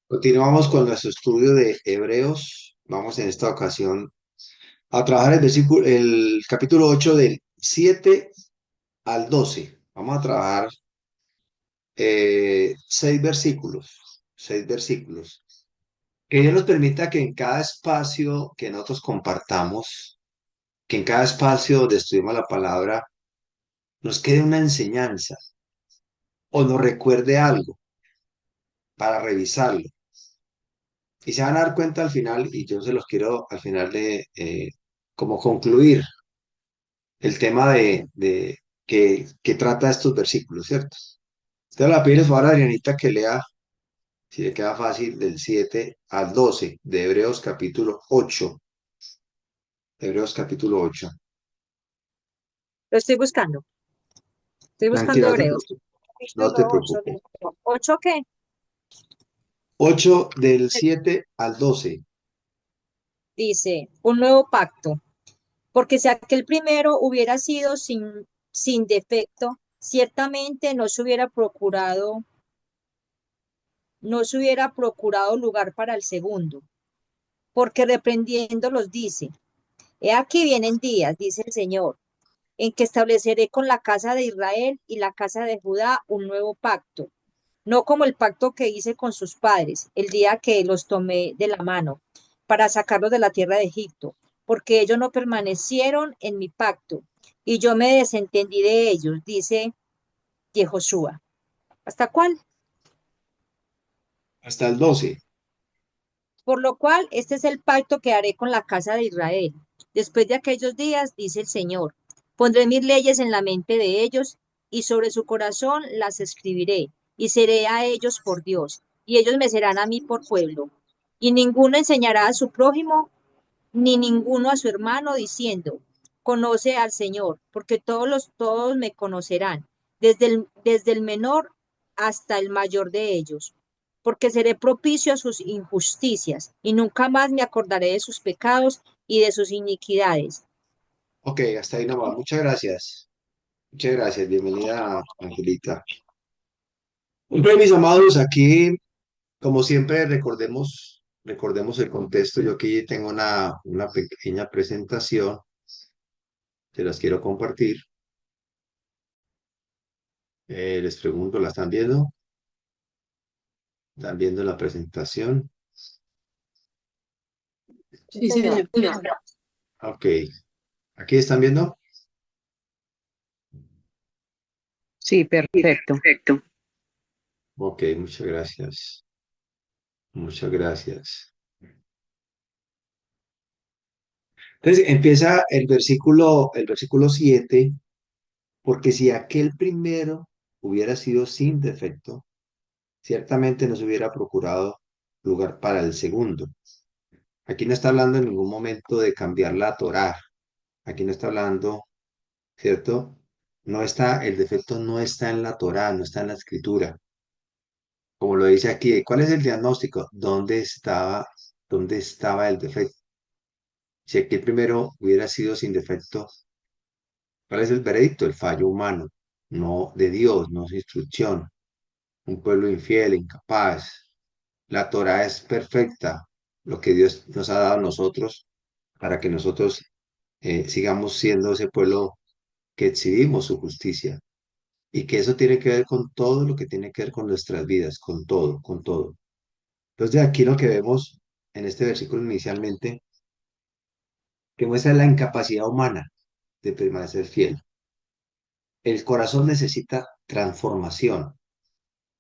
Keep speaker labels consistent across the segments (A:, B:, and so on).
A: Continuamos con nuestro estudio de Hebreos. Vamos en esta ocasión a trabajar el capítulo 8 del 7 al 12. Vamos a trabajar seis versículos, seis versículos. Que Dios nos permita que en cada espacio que nosotros compartamos, que en cada espacio donde estudiemos la palabra, nos quede una enseñanza o nos recuerde algo para revisarlo. Y se van a dar cuenta al final, y yo se los quiero al final de como concluir el tema que trata estos versículos, ¿cierto? Entonces la pides favor a Adrianita que lea, si le queda fácil, del 7 al 12 de Hebreos capítulo 8. Hebreos capítulo 8.
B: Lo estoy buscando. Estoy buscando
A: Tranquila,
B: Hebreos.
A: no te
B: Capítulo 8.
A: preocupes.
B: ¿Ocho qué?
A: 8 del 7 al 12.
B: Dice, un nuevo pacto. Porque si aquel primero hubiera sido sin defecto, ciertamente no se hubiera procurado lugar para el segundo. Porque reprendiéndolos dice, he aquí vienen días, dice el Señor, en que estableceré con la casa de Israel y la casa de Judá un nuevo pacto, no como el pacto que hice con sus padres el día que los tomé de la mano para sacarlos de la tierra de Egipto, porque ellos no permanecieron en mi pacto y yo me desentendí de ellos, dice Yehoshua. ¿Hasta cuál?
A: Hasta el 12.
B: Por lo cual, este es el pacto que haré con la casa de Israel. Después de aquellos días, dice el Señor, pondré mis leyes en la mente de ellos y sobre su corazón las escribiré y seré a ellos por Dios y ellos me serán a mí por pueblo. Y ninguno enseñará a su prójimo ni ninguno a su hermano diciendo, conoce al Señor, porque todos me conocerán, desde el menor hasta el mayor de ellos, porque seré propicio a sus injusticias y nunca más me acordaré de sus pecados y de sus iniquidades.
A: Ok, hasta ahí nomás. Muchas gracias. Muchas gracias. Bienvenida, Angelita. Bueno, mis amados, aquí, como siempre, recordemos el contexto. Yo aquí tengo una pequeña presentación, se las quiero compartir. Les pregunto, ¿la están viendo? ¿Están viendo la presentación?
B: Sí,
C: Sí,
B: señor.
C: señor.
A: Ok, ¿aquí están viendo?
C: Sí,
A: Sí,
C: perfecto.
A: perfecto. Ok, muchas gracias. Muchas gracias. Entonces empieza el versículo 7, porque si aquel primero hubiera sido sin defecto, ciertamente nos hubiera procurado lugar para el segundo. Aquí no está hablando en ningún momento de cambiar la Torá. Aquí no está hablando, ¿cierto? El defecto no está en la Torá, no está en la escritura. Como lo dice aquí, ¿cuál es el diagnóstico? ¿Dónde estaba el defecto? Si aquí el primero hubiera sido sin defecto, ¿cuál es el veredicto? El fallo humano, no de Dios, no es instrucción. Un pueblo infiel, incapaz. La Torá es perfecta, lo que Dios nos ha dado a nosotros para que nosotros sigamos siendo ese pueblo que exhibimos su justicia. Y que eso tiene que ver con todo lo que tiene que ver con nuestras vidas, con todo, con todo. Entonces, aquí lo que vemos en este versículo inicialmente, que muestra la incapacidad humana de permanecer fiel. El corazón necesita transformación.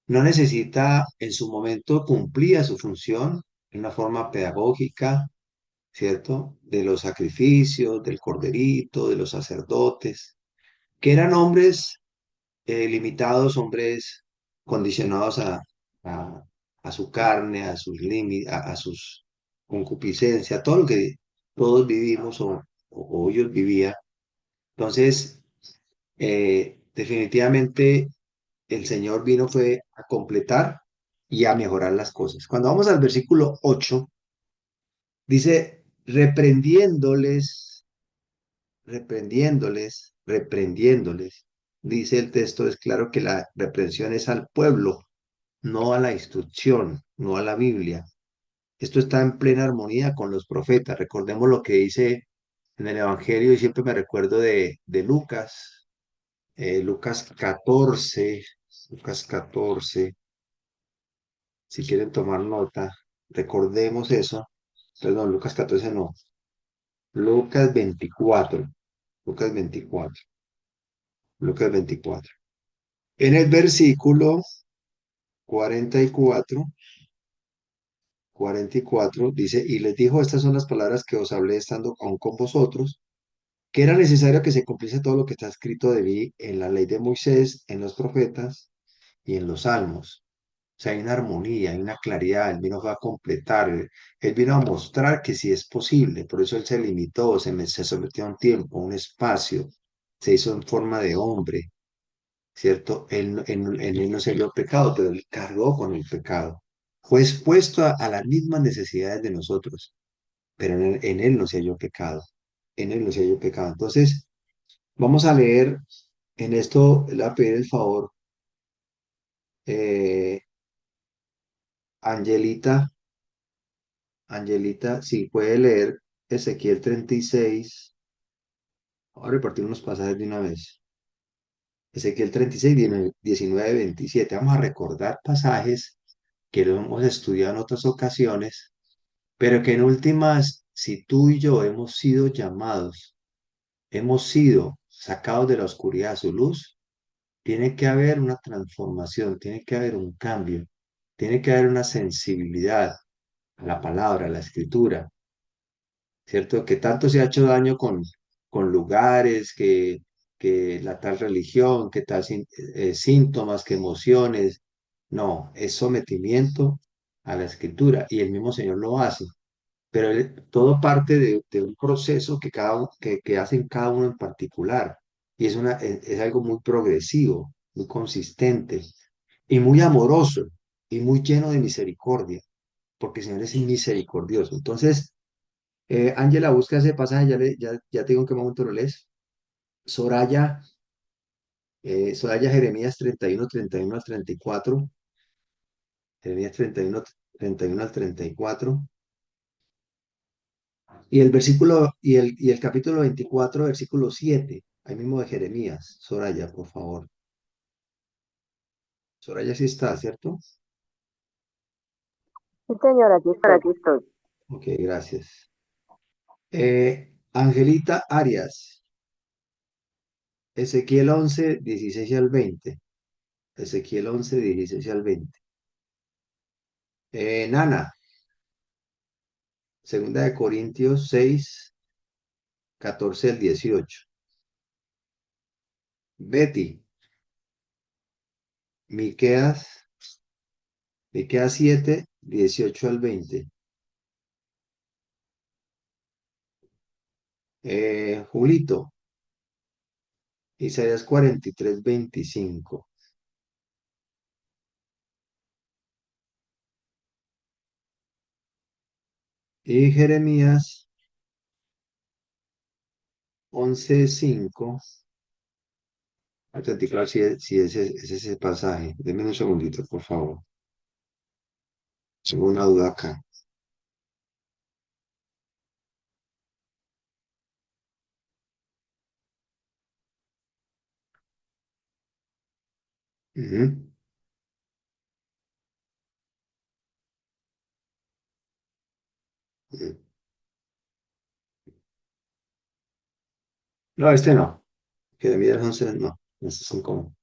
A: No necesita, en su momento cumplía su función en una forma pedagógica, ¿cierto? De los sacrificios, del corderito, de los sacerdotes, que eran hombres limitados, hombres condicionados a, a su carne, a sus límites, a sus concupiscencias, todo lo que todos vivimos o ellos vivían. Entonces, definitivamente el Señor vino fue a completar y a mejorar las cosas. Cuando vamos al versículo 8 dice, reprendiéndoles, dice el texto, es claro que la reprensión es al pueblo, no a la instrucción. no a la Biblia. Esto está en plena armonía con los profetas. Recordemos lo que dice en el Evangelio y siempre me recuerdo de Lucas, Lucas 14, Lucas 14, si quieren tomar nota, recordemos eso. Perdón, Lucas 14 no, Lucas 24, Lucas 24, Lucas 24. En el versículo 44, 44 dice, y les dijo, estas son las palabras que os hablé estando aún con vosotros, que era necesario que se cumpliese todo lo que está escrito de mí en la ley de Moisés, en los profetas y en los salmos. O sea, hay una armonía, hay una claridad, él vino a completar, él vino a mostrar que sí es posible, por eso él se limitó, se sometió a un tiempo, a un espacio, se hizo en forma de hombre, ¿cierto? En él no se vio pecado, pero él cargó con el pecado. Fue expuesto a las mismas necesidades de nosotros, pero en él no se halló pecado, en él no se halló pecado. Entonces, vamos a leer, en esto le voy a pedir el favor, eh, Angelita, Angelita, si puede leer Ezequiel 36, ahora repartir unos pasajes de una vez. Ezequiel 36, 19, 27. Vamos a recordar pasajes que lo hemos estudiado en otras ocasiones, pero que en últimas, si tú y yo hemos sido llamados, hemos sido sacados de la oscuridad a su luz, tiene que haber una transformación, tiene que haber un cambio, tiene que haber una sensibilidad a la palabra, a la escritura, ¿cierto? Que tanto se ha hecho daño con lugares, que la tal religión, que tal síntomas, que emociones. No, es sometimiento a la escritura y el mismo Señor lo hace. Pero todo parte de un proceso que hacen cada uno en particular. Y es algo muy progresivo, muy consistente y muy amoroso y muy lleno de misericordia, porque el Señor es misericordioso. Entonces, Ángela, busca ese pasaje, ya te digo en qué momento lo lees. Soraya, Soraya Jeremías 31, 31 al 34. Jeremías 31, 31 al 34. Y el versículo, y el capítulo 24, versículo 7, ahí mismo de Jeremías. Soraya, por favor. Soraya sí está, ¿cierto?
C: Sí, señora, aquí
A: Para
C: estoy.
A: aquí estoy. Ok, gracias. Angelita Arias, Ezequiel 11, 16 al 20. Ezequiel 11, 16 al 20. Nana, segunda de Corintios 6, 14 al 18. Betty, Miqueas, Miqueas 7, 18 al 20. Julito, Isaías 43, 25. Y Jeremías 11, 5. Autenticar si es ese pasaje. Denme un segundito, por favor. Tengo una duda acá. Ujú, ujú. No, este no. Jeremías 11, no. Estos son como.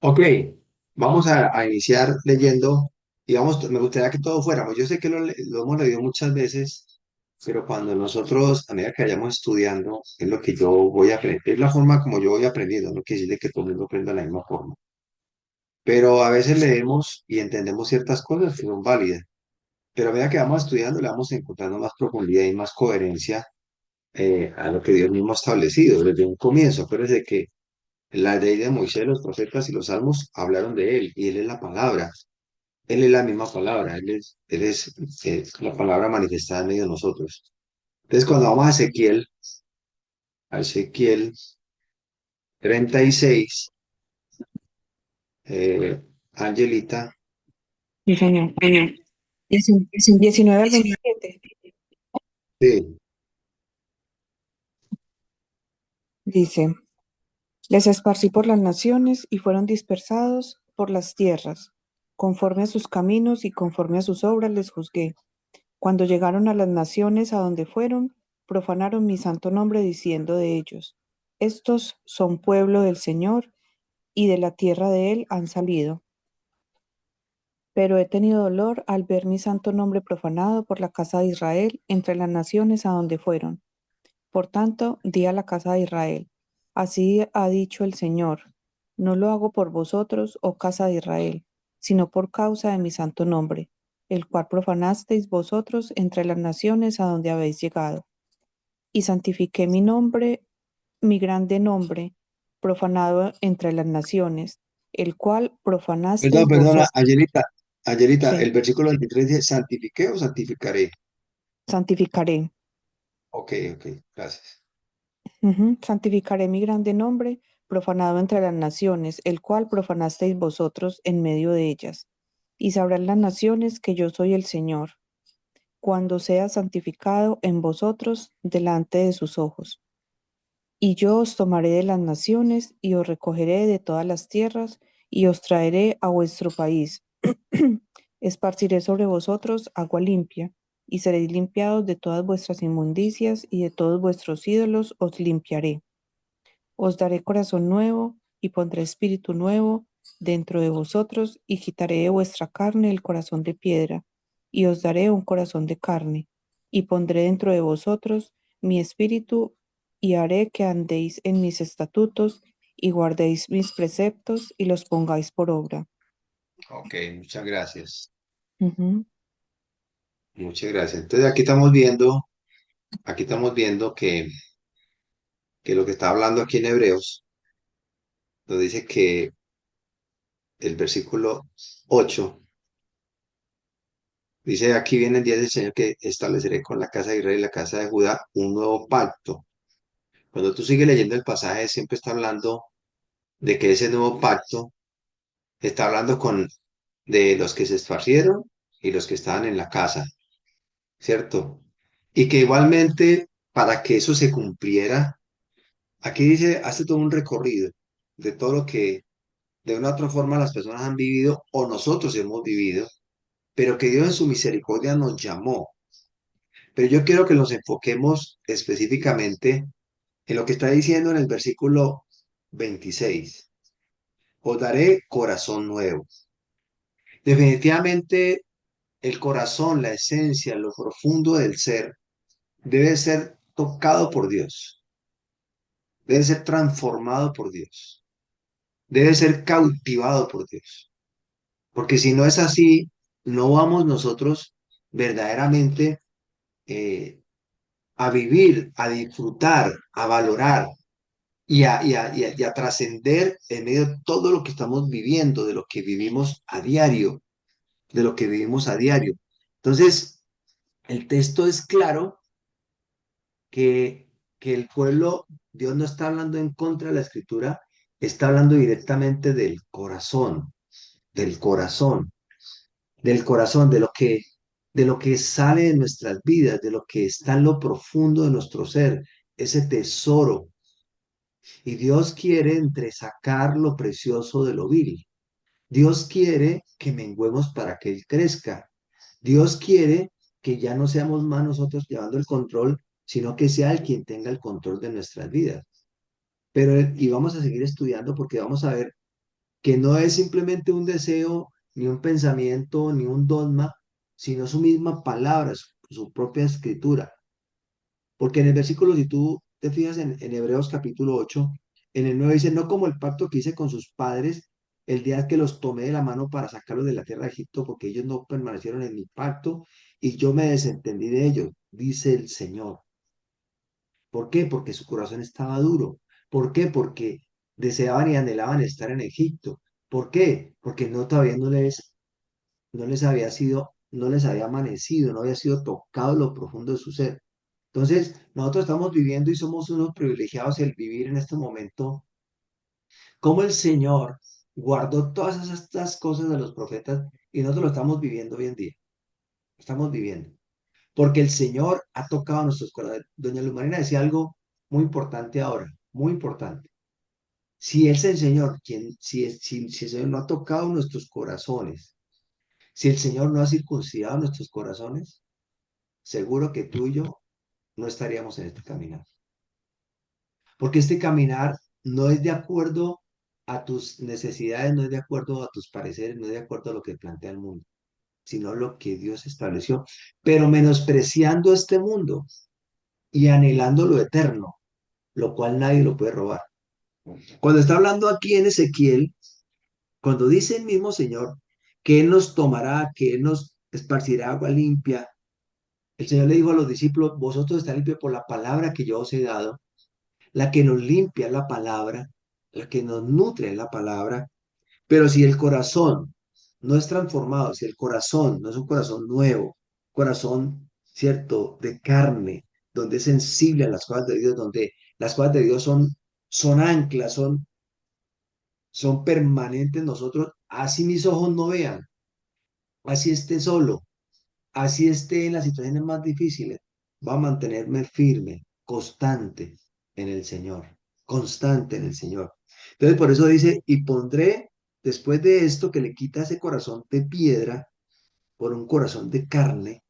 A: Ok, vamos a iniciar leyendo. Y vamos, me gustaría que todos fuéramos. Yo sé que lo hemos leído muchas veces, pero cuando nosotros, a medida que vayamos estudiando, es lo que yo voy a aprender. Es la forma como yo voy aprendiendo. No quiere decir que todo el mundo aprenda de la misma forma. Pero a veces leemos y entendemos ciertas cosas que son válidas. Pero a medida que vamos estudiando, le vamos encontrando más profundidad y más coherencia a lo que Dios mismo ha establecido desde un comienzo. Acuérdense que la ley de Moisés, los profetas y los salmos hablaron de él y él es la palabra. Él es la misma palabra, él es la palabra manifestada en medio de nosotros. Entonces, cuando vamos a Ezequiel 36, Angelita,
C: Sí, señor.
A: Ujú.
C: 19 al 27.
A: Sí.
C: Dice, les esparcí por las naciones y fueron dispersados por las tierras. Conforme a sus caminos y conforme a sus obras les juzgué. Cuando llegaron a las naciones a donde fueron, profanaron mi santo nombre diciendo de ellos, estos son pueblo del Señor y de la tierra de él han salido. Pero he tenido dolor al ver mi santo nombre profanado por la casa de Israel entre las naciones a donde fueron. Por tanto, di a la casa de Israel, así ha dicho el Señor, no lo hago por vosotros, oh casa de Israel, sino por causa de mi santo nombre, el cual profanasteis vosotros entre las naciones a donde habéis llegado. Y santifiqué mi nombre, mi grande nombre, profanado entre las naciones, el cual
A: Perdón,
C: profanasteis
A: perdona,
C: vosotros.
A: Ayelita, el
C: Sí,
A: versículo 23 dice, ¿santifiqué o santificaré?
C: santificaré.
A: Ok, ok, gracias.
C: Santificaré mi grande nombre, profanado entre las naciones, el cual profanasteis vosotros en medio de ellas. Y sabrán las naciones que yo soy el Señor, cuando sea santificado en vosotros delante de sus ojos. Y yo os tomaré de las naciones, y os recogeré de todas las tierras, y os traeré a vuestro país. Esparciré sobre vosotros agua limpia, y seréis limpiados de todas vuestras inmundicias, y de todos vuestros ídolos os limpiaré. Os daré corazón nuevo y pondré espíritu nuevo dentro de vosotros y quitaré de vuestra carne el corazón de piedra y os daré un corazón de carne y pondré dentro de vosotros mi espíritu y haré que andéis en mis estatutos y guardéis mis preceptos y los pongáis por obra.
A: Ok, muchas gracias.
C: Ujú.
A: Muchas gracias. Entonces aquí estamos viendo que lo que está hablando aquí en Hebreos, nos dice que el versículo 8 dice, aquí viene el día del Señor que estableceré con la casa de Israel y la casa de Judá un nuevo pacto. Cuando tú sigues leyendo el pasaje, siempre está hablando de que ese nuevo pacto está hablando de los que se esparcieron y los que estaban en la casa, ¿cierto? Y que igualmente, para que eso se cumpliera, aquí dice, hace todo un recorrido de todo lo que de una u otra forma las personas han vivido o nosotros hemos vivido, pero que Dios en su misericordia nos llamó. Pero yo quiero que nos enfoquemos específicamente en lo que está diciendo en el versículo 26. Os daré corazón nuevo. Definitivamente el corazón, la esencia, lo profundo del ser, debe ser tocado por Dios, debe ser transformado por Dios, debe ser cautivado por Dios. Porque si no es así, no vamos nosotros verdaderamente eh, a vivir, a disfrutar, a valorar y a trascender en medio de todo lo que estamos viviendo, de lo que vivimos a diario, de lo que vivimos a diario. Entonces, el texto es claro que el pueblo, Dios no está hablando en contra de la escritura, está hablando directamente del corazón, del corazón, de lo que sale de nuestras vidas, de lo que está en lo profundo de nuestro ser, ese tesoro. Y Dios quiere entresacar lo precioso de lo vil. Dios quiere que menguemos para que Él crezca. Dios quiere que ya no seamos más nosotros llevando el control, sino que sea Él quien tenga el control de nuestras vidas. Y vamos a seguir estudiando porque vamos a ver que no es simplemente un deseo, ni un pensamiento, ni un dogma, sino su misma palabra, su propia escritura. Porque en el versículo, si tú te fijas en Hebreos capítulo 8 en el 9 dice, no como el pacto que hice con sus padres el día que los tomé de la mano para sacarlos de la tierra de Egipto, porque ellos no permanecieron en mi pacto y yo me desentendí de ellos, dice el Señor. ¿Por qué? Porque su corazón estaba duro. ¿Por qué? Porque deseaban y anhelaban estar en Egipto. ¿Por qué? Porque todavía no les había sido, no les había amanecido, no había sido tocado lo profundo de su ser. Entonces, nosotros estamos viviendo y somos unos privilegiados el vivir en este momento como el Señor. guardó todas estas cosas de los profetas y nosotros lo estamos viviendo hoy en día. Estamos viviendo. Porque el Señor ha tocado nuestros corazones. Doña Luz Marina decía algo muy importante ahora, muy importante. Si es el Señor quien, si el Señor no ha tocado nuestros corazones, si el Señor no ha circuncidado nuestros corazones, seguro que tú y yo no estaríamos en este caminar. Porque este caminar no es de acuerdo a tus necesidades, no es de acuerdo a tus pareceres, no es de acuerdo a lo que plantea el mundo, sino lo que Dios estableció, pero menospreciando este mundo y anhelando lo eterno, lo cual nadie lo puede robar. Cuando está hablando aquí en Ezequiel, cuando dice el mismo Señor que Él nos tomará, que Él nos esparcirá agua limpia, el Señor le dijo a los discípulos, vosotros estáis limpios por la palabra que yo os he dado, la que nos limpia es la palabra, la que nos nutre es la palabra, pero si el corazón no es transformado, si el corazón no es un corazón nuevo, corazón, cierto, de carne, donde es sensible a las cosas de Dios, donde las cosas de Dios son anclas, son permanentes en nosotros, así mis ojos no vean, así esté solo, así esté en las situaciones más difíciles, va a mantenerme firme, constante en el Señor. Entonces, por eso dice, y pondré después de esto que le quita ese corazón de piedra por un corazón de carne,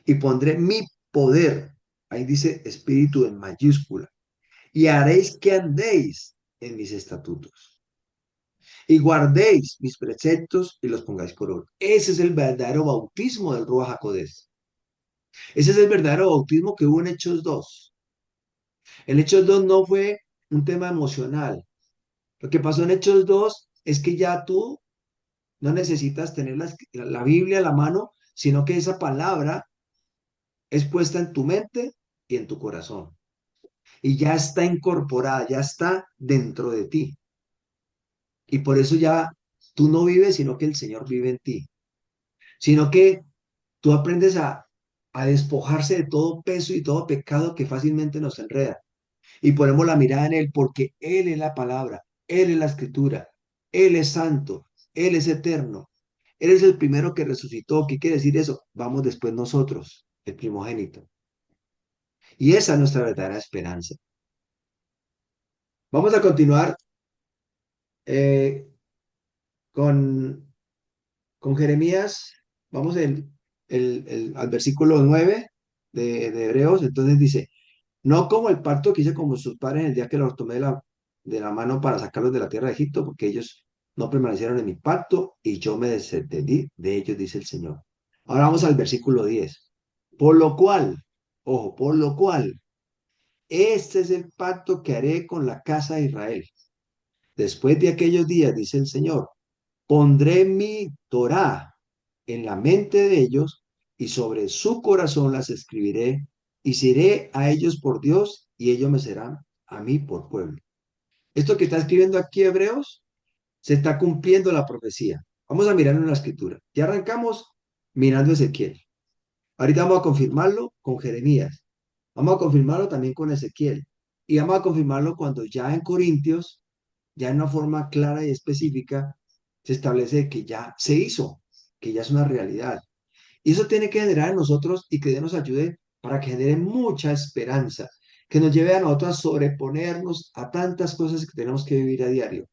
A: y pondré mi poder, ahí dice espíritu en mayúscula, y haréis que andéis en mis estatutos y guardéis mis preceptos y los pongáis por obra. Ese es el verdadero bautismo del Ruach HaKodesh. Ese es el verdadero bautismo que hubo en Hechos 2. En Hechos 2 no fue un tema emocional. Lo que pasó en Hechos 2 es que ya tú no necesitas tener la Biblia a la mano, sino que esa palabra es puesta en tu mente y en tu corazón. Y ya está incorporada, ya está dentro de ti. Y por eso ya tú no vives, sino que el Señor vive en ti. Sino que tú aprendes a despojarse de todo peso y todo pecado que fácilmente nos enreda. Y ponemos la mirada en Él porque Él es la palabra, Él es la escritura, Él es santo, Él es eterno. Él es el primero que resucitó. ¿Qué quiere decir eso? Vamos después nosotros, el primogénito. Y esa es nuestra verdadera esperanza. Vamos a continuar eh, con, con Jeremías. Vamos al versículo 9 de Hebreos. Entonces dice, no como el pacto que hice con sus padres el día que los tomé de la mano para sacarlos de la tierra de Egipto, porque ellos no permanecieron en mi pacto y yo me desentendí de ellos, dice el Señor. Ahora vamos al versículo 10. Por lo cual, ojo, por lo cual, este es el pacto que haré con la casa de Israel. Después de aquellos días, dice el Señor, pondré mi Torá en la mente de ellos y sobre su corazón las escribiré y seré a ellos por Dios y ellos me serán a mí por pueblo. Esto que está escribiendo aquí Hebreos, se está cumpliendo la profecía. Vamos a mirar en la escritura. Ya arrancamos mirando Ezequiel. Ahorita vamos a confirmarlo con Jeremías. Vamos a confirmarlo también con Ezequiel. Y vamos a confirmarlo cuando ya en Corintios, ya en una forma clara y específica, se establece que ya se hizo, que ya es una realidad. Y eso tiene que generar en nosotros y que Dios nos ayude para que genere mucha esperanza, que nos lleve a nosotros a sobreponernos a tantas cosas que tenemos que vivir a diario,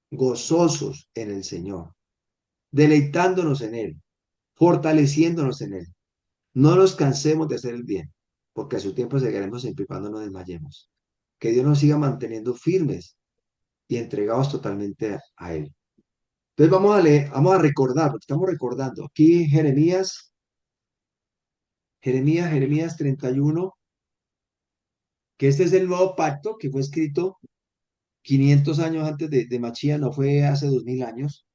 A: gozosos en el Señor, deleitándonos en Él, fortaleciéndonos en Él. No nos cansemos de hacer el bien, porque a su tiempo seguiremos siempre y cuando no desmayemos. Que Dios nos siga manteniendo firmes y entregados totalmente a Él. Entonces vamos a leer, vamos a recordar, porque estamos recordando. Aquí Jeremías 31, que este es el nuevo pacto que fue escrito 500 años antes de Machía, no fue hace 2000 años.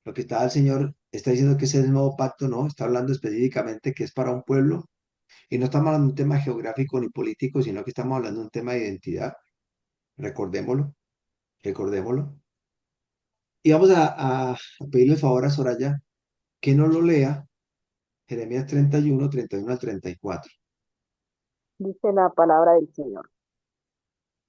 A: Lo que está el Señor está diciendo que ese es el nuevo pacto, no, está hablando específicamente que es para un pueblo. Y no estamos hablando de un tema geográfico ni político, sino que estamos hablando de un tema de identidad. Recordémoslo, recordémoslo. Y vamos a pedirle el favor a Soraya que nos lo lea, Jeremías 31 al 34.
D: Dice la palabra del Señor.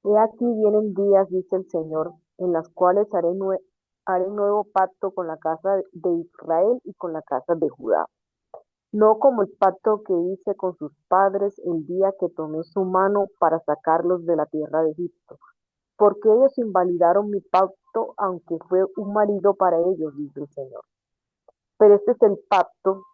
D: He aquí vienen días, dice el Señor, en las cuales haré nuevo pacto con la casa de Israel y con la casa de Judá. No como el pacto que hice con sus padres el día que tomé su mano para sacarlos de la tierra de Egipto, porque ellos invalidaron mi pacto, aunque fue un marido para ellos, dice el Señor. Pero este es el pacto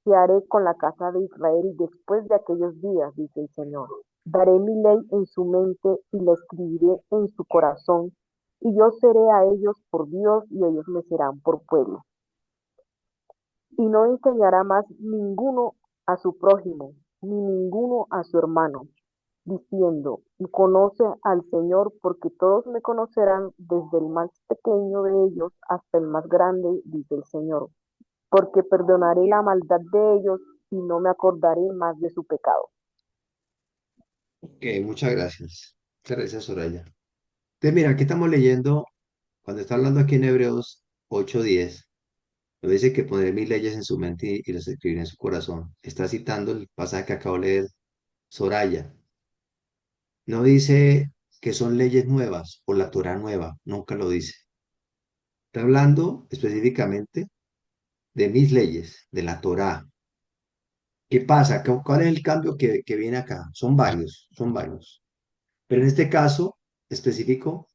D: que haré con la casa de Israel después de aquellos días, dice el Señor. Daré mi ley en su mente y la escribiré en su corazón, y yo seré a ellos por Dios y ellos me serán por pueblo. Y no enseñará más ninguno a su prójimo, ni ninguno a su hermano, diciendo, y conoce al Señor, porque todos me conocerán, desde el más pequeño de ellos hasta el más grande, dice el Señor, porque perdonaré la maldad de ellos y no me acordaré más de su pecado.
A: Ok, muchas gracias. Muchas gracias, Soraya. Entonces, mira, aquí estamos leyendo, cuando está hablando aquí en Hebreos 8:10, lo dice que pondré mis leyes en su mente y las escribiré en su corazón. Está citando el pasaje que acabo de leer Soraya. No dice que son leyes nuevas o la Torah nueva, nunca lo dice. Está hablando específicamente de mis leyes, de la Torah. ¿Qué pasa? ¿Cuál es el cambio que viene acá? Son varios, son varios. Pero en este caso específico,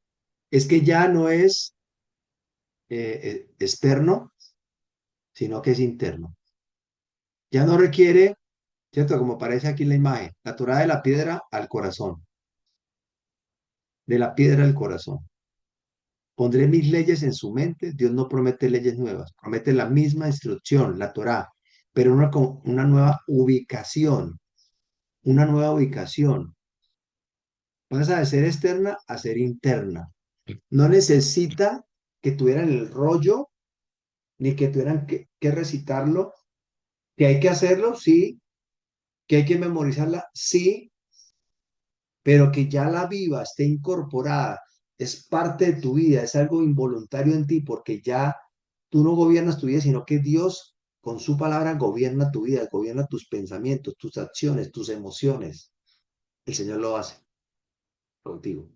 A: es que ya no es externo, sino que es interno. Ya no requiere, ¿cierto? Como aparece aquí en la imagen, la Torah de la piedra al corazón, de la piedra al corazón. Pondré mis leyes en su mente. Dios no promete leyes nuevas, promete la misma instrucción, la Torá, pero una nueva ubicación, una nueva ubicación. Pasa de ser externa a ser interna. No necesita que tuvieran el rollo, ni que tuvieran que recitarlo, que hay que hacerlo, sí, que hay que memorizarla, sí, pero que ya la viva, esté incorporada, es parte de tu vida, es algo involuntario en ti, porque ya tú no gobiernas tu vida, sino que Dios con su palabra gobierna tu vida, gobierna tus pensamientos, tus acciones, tus emociones. El Señor lo hace contigo,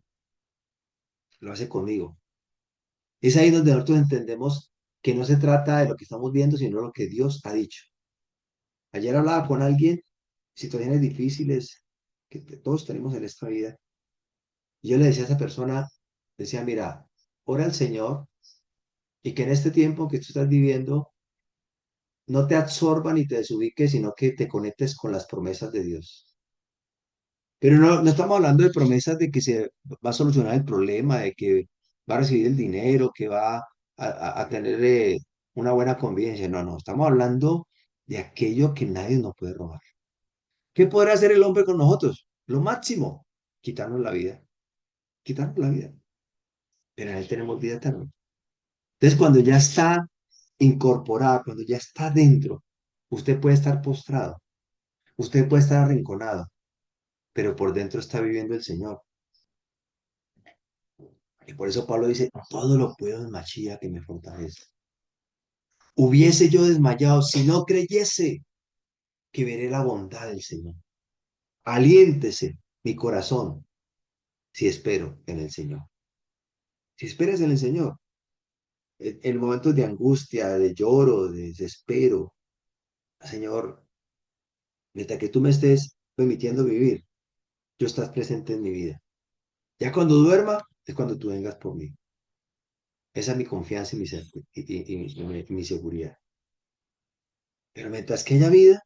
A: lo hace conmigo. Es ahí donde nosotros entendemos que no se trata de lo que estamos viendo, sino lo que Dios ha dicho. Ayer hablaba con alguien, situaciones difíciles que todos tenemos en esta vida, y yo le decía a esa persona, decía, mira, ora al Señor y que en este tiempo que tú estás viviendo no te absorba ni te desubiques, sino que te conectes con las promesas de Dios. Pero no estamos hablando de promesas de que se va a solucionar el problema, de que va a recibir el dinero, que va a tener una buena convivencia. No, no, estamos hablando de aquello que nadie nos puede robar. ¿Qué podrá hacer el hombre con nosotros? Lo máximo, quitarnos la vida, quitarnos la vida. Pero en él tenemos vida eterna. Entonces, cuando ya está incorporada, cuando ya está dentro, usted puede estar postrado, usted puede estar arrinconado, pero por dentro está viviendo el Señor. Y por eso Pablo dice, todo lo puedo en Machía que me fortalece. Hubiese yo desmayado si no creyese que veré la bondad del Señor. Aliéntese mi corazón si espero en el Señor. Si esperas en el Señor, en momentos de angustia, de lloro, de desespero, Señor, mientras que tú me estés permitiendo vivir, yo estás presente en mi vida. Ya cuando duerma es cuando tú vengas por mí. Esa es mi confianza y mi seguridad. Pero mientras que haya vida,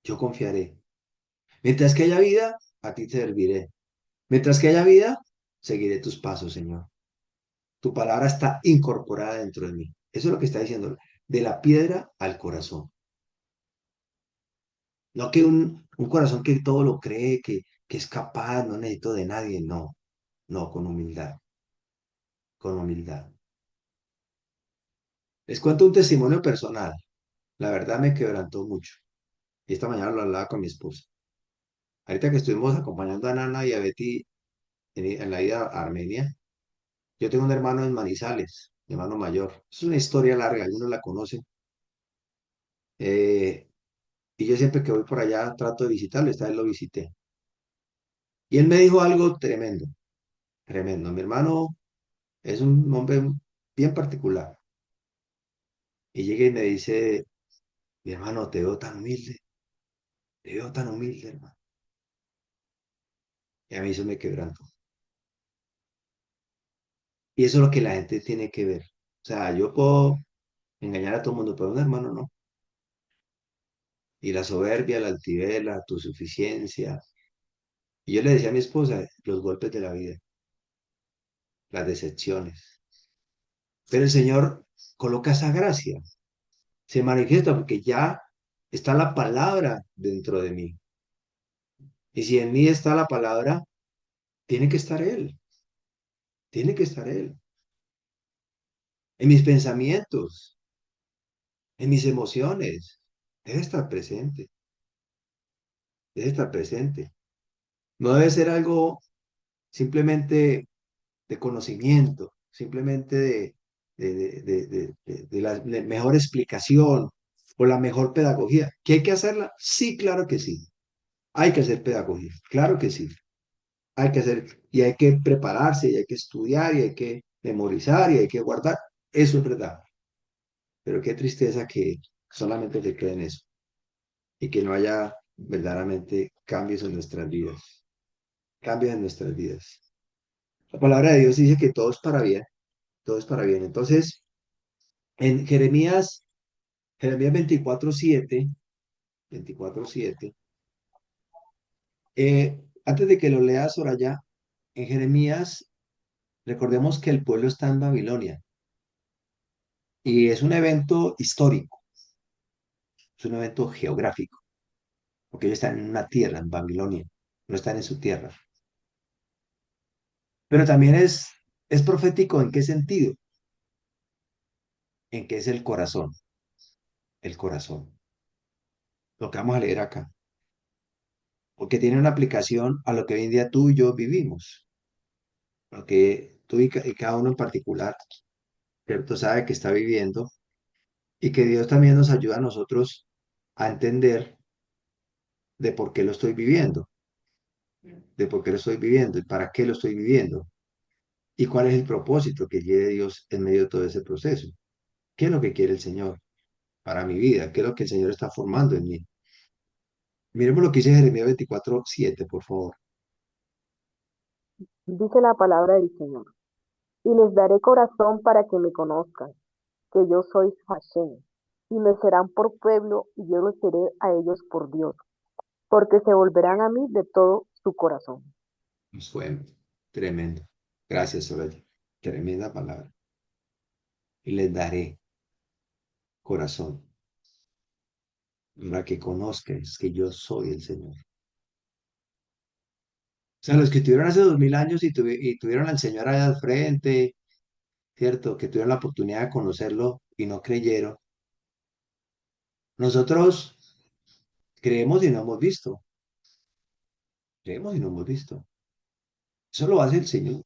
A: yo confiaré. Mientras que haya vida, a ti te serviré. Mientras que haya vida, seguiré tus pasos, Señor. Tu palabra está incorporada dentro de mí. Eso es lo que está diciendo. De la piedra al corazón. No que un corazón que todo lo cree, que es capaz, no necesito de nadie. No, no, con humildad. Con humildad. Les cuento un testimonio personal. La verdad me quebrantó mucho. Y esta mañana lo hablaba con mi esposa. Ahorita que estuvimos acompañando a Nana y a Betty en la ida a Armenia, yo tengo un hermano en Manizales, mi hermano mayor. Es una historia larga, algunos la conocen. Eh, y yo siempre que voy por allá trato de visitarlo, esta vez lo visité. Y él me dijo algo tremendo. tremendo. Mi hermano es un hombre bien particular. Y llega y me dice, mi hermano, te veo tan humilde, hermano. Y a mí eso me quebrantó. Y eso es lo que la gente tiene que ver. O sea, yo puedo engañar a todo el mundo, pero un hermano no. Y la soberbia, la altivez, la autosuficiencia. Y yo le decía a mi esposa, los golpes de la vida, las decepciones. Pero el Señor coloca esa gracia, se manifiesta porque ya está la palabra dentro de mí. Y si en mí está la palabra, tiene que estar Él, tiene que estar Él. En mis pensamientos, en mis emociones, debe estar presente, debe estar presente. No debe ser algo simplemente de conocimiento, simplemente de la mejor explicación o la mejor pedagogía. ¿Que hay que hacerla? Sí, claro que sí. Hay que hacer pedagogía, claro que sí. Hay que hacer, y hay que prepararse, y hay que estudiar, y hay que memorizar, y hay que guardar. Eso es verdad. Pero qué tristeza que solamente se quede en eso y que no haya verdaderamente cambios en nuestras vidas. Cambios en nuestras vidas. La palabra de Dios dice que todo es para bien, todo es para bien. Entonces, en Jeremías 24:7, antes de que lo leas por allá, en Jeremías, recordemos que el pueblo está en Babilonia y es un evento histórico, es un evento geográfico, porque ellos están en una tierra, en Babilonia, no están en su tierra. Pero también es profético ¿en qué sentido? En que es el corazón, lo que vamos a leer acá, porque tiene una aplicación a lo que hoy en día tú y yo vivimos, lo que tú y cada uno en particular, ¿cierto? Sabe que está viviendo y que Dios también nos ayuda a nosotros a entender de por qué lo estoy viviendo, de por qué lo estoy viviendo y para qué lo estoy viviendo y cuál es el propósito que quiere Dios en medio de todo ese proceso. ¿Qué es lo que quiere el Señor para mi vida? ¿Qué es lo que el Señor está formando en mí? Miremos lo que dice Jeremías 24:7, por favor.
D: Dice la palabra del Señor. Y les daré corazón para que me conozcan, que yo soy Hashem. Y me serán por pueblo, y yo los seré a ellos por Dios, porque se volverán a mí de todo su corazón.
A: Fue tremendo. Gracias, Soraya. Tremenda palabra. Y les daré corazón para que conozcas que yo soy el Señor. O sea, los que tuvieron hace 2000 años y tuvieron al Señor allá al frente, ¿cierto? Que tuvieron la oportunidad de conocerlo y no creyeron. Nosotros creemos y no hemos visto. Creemos y no hemos visto. Eso lo hace el Señor.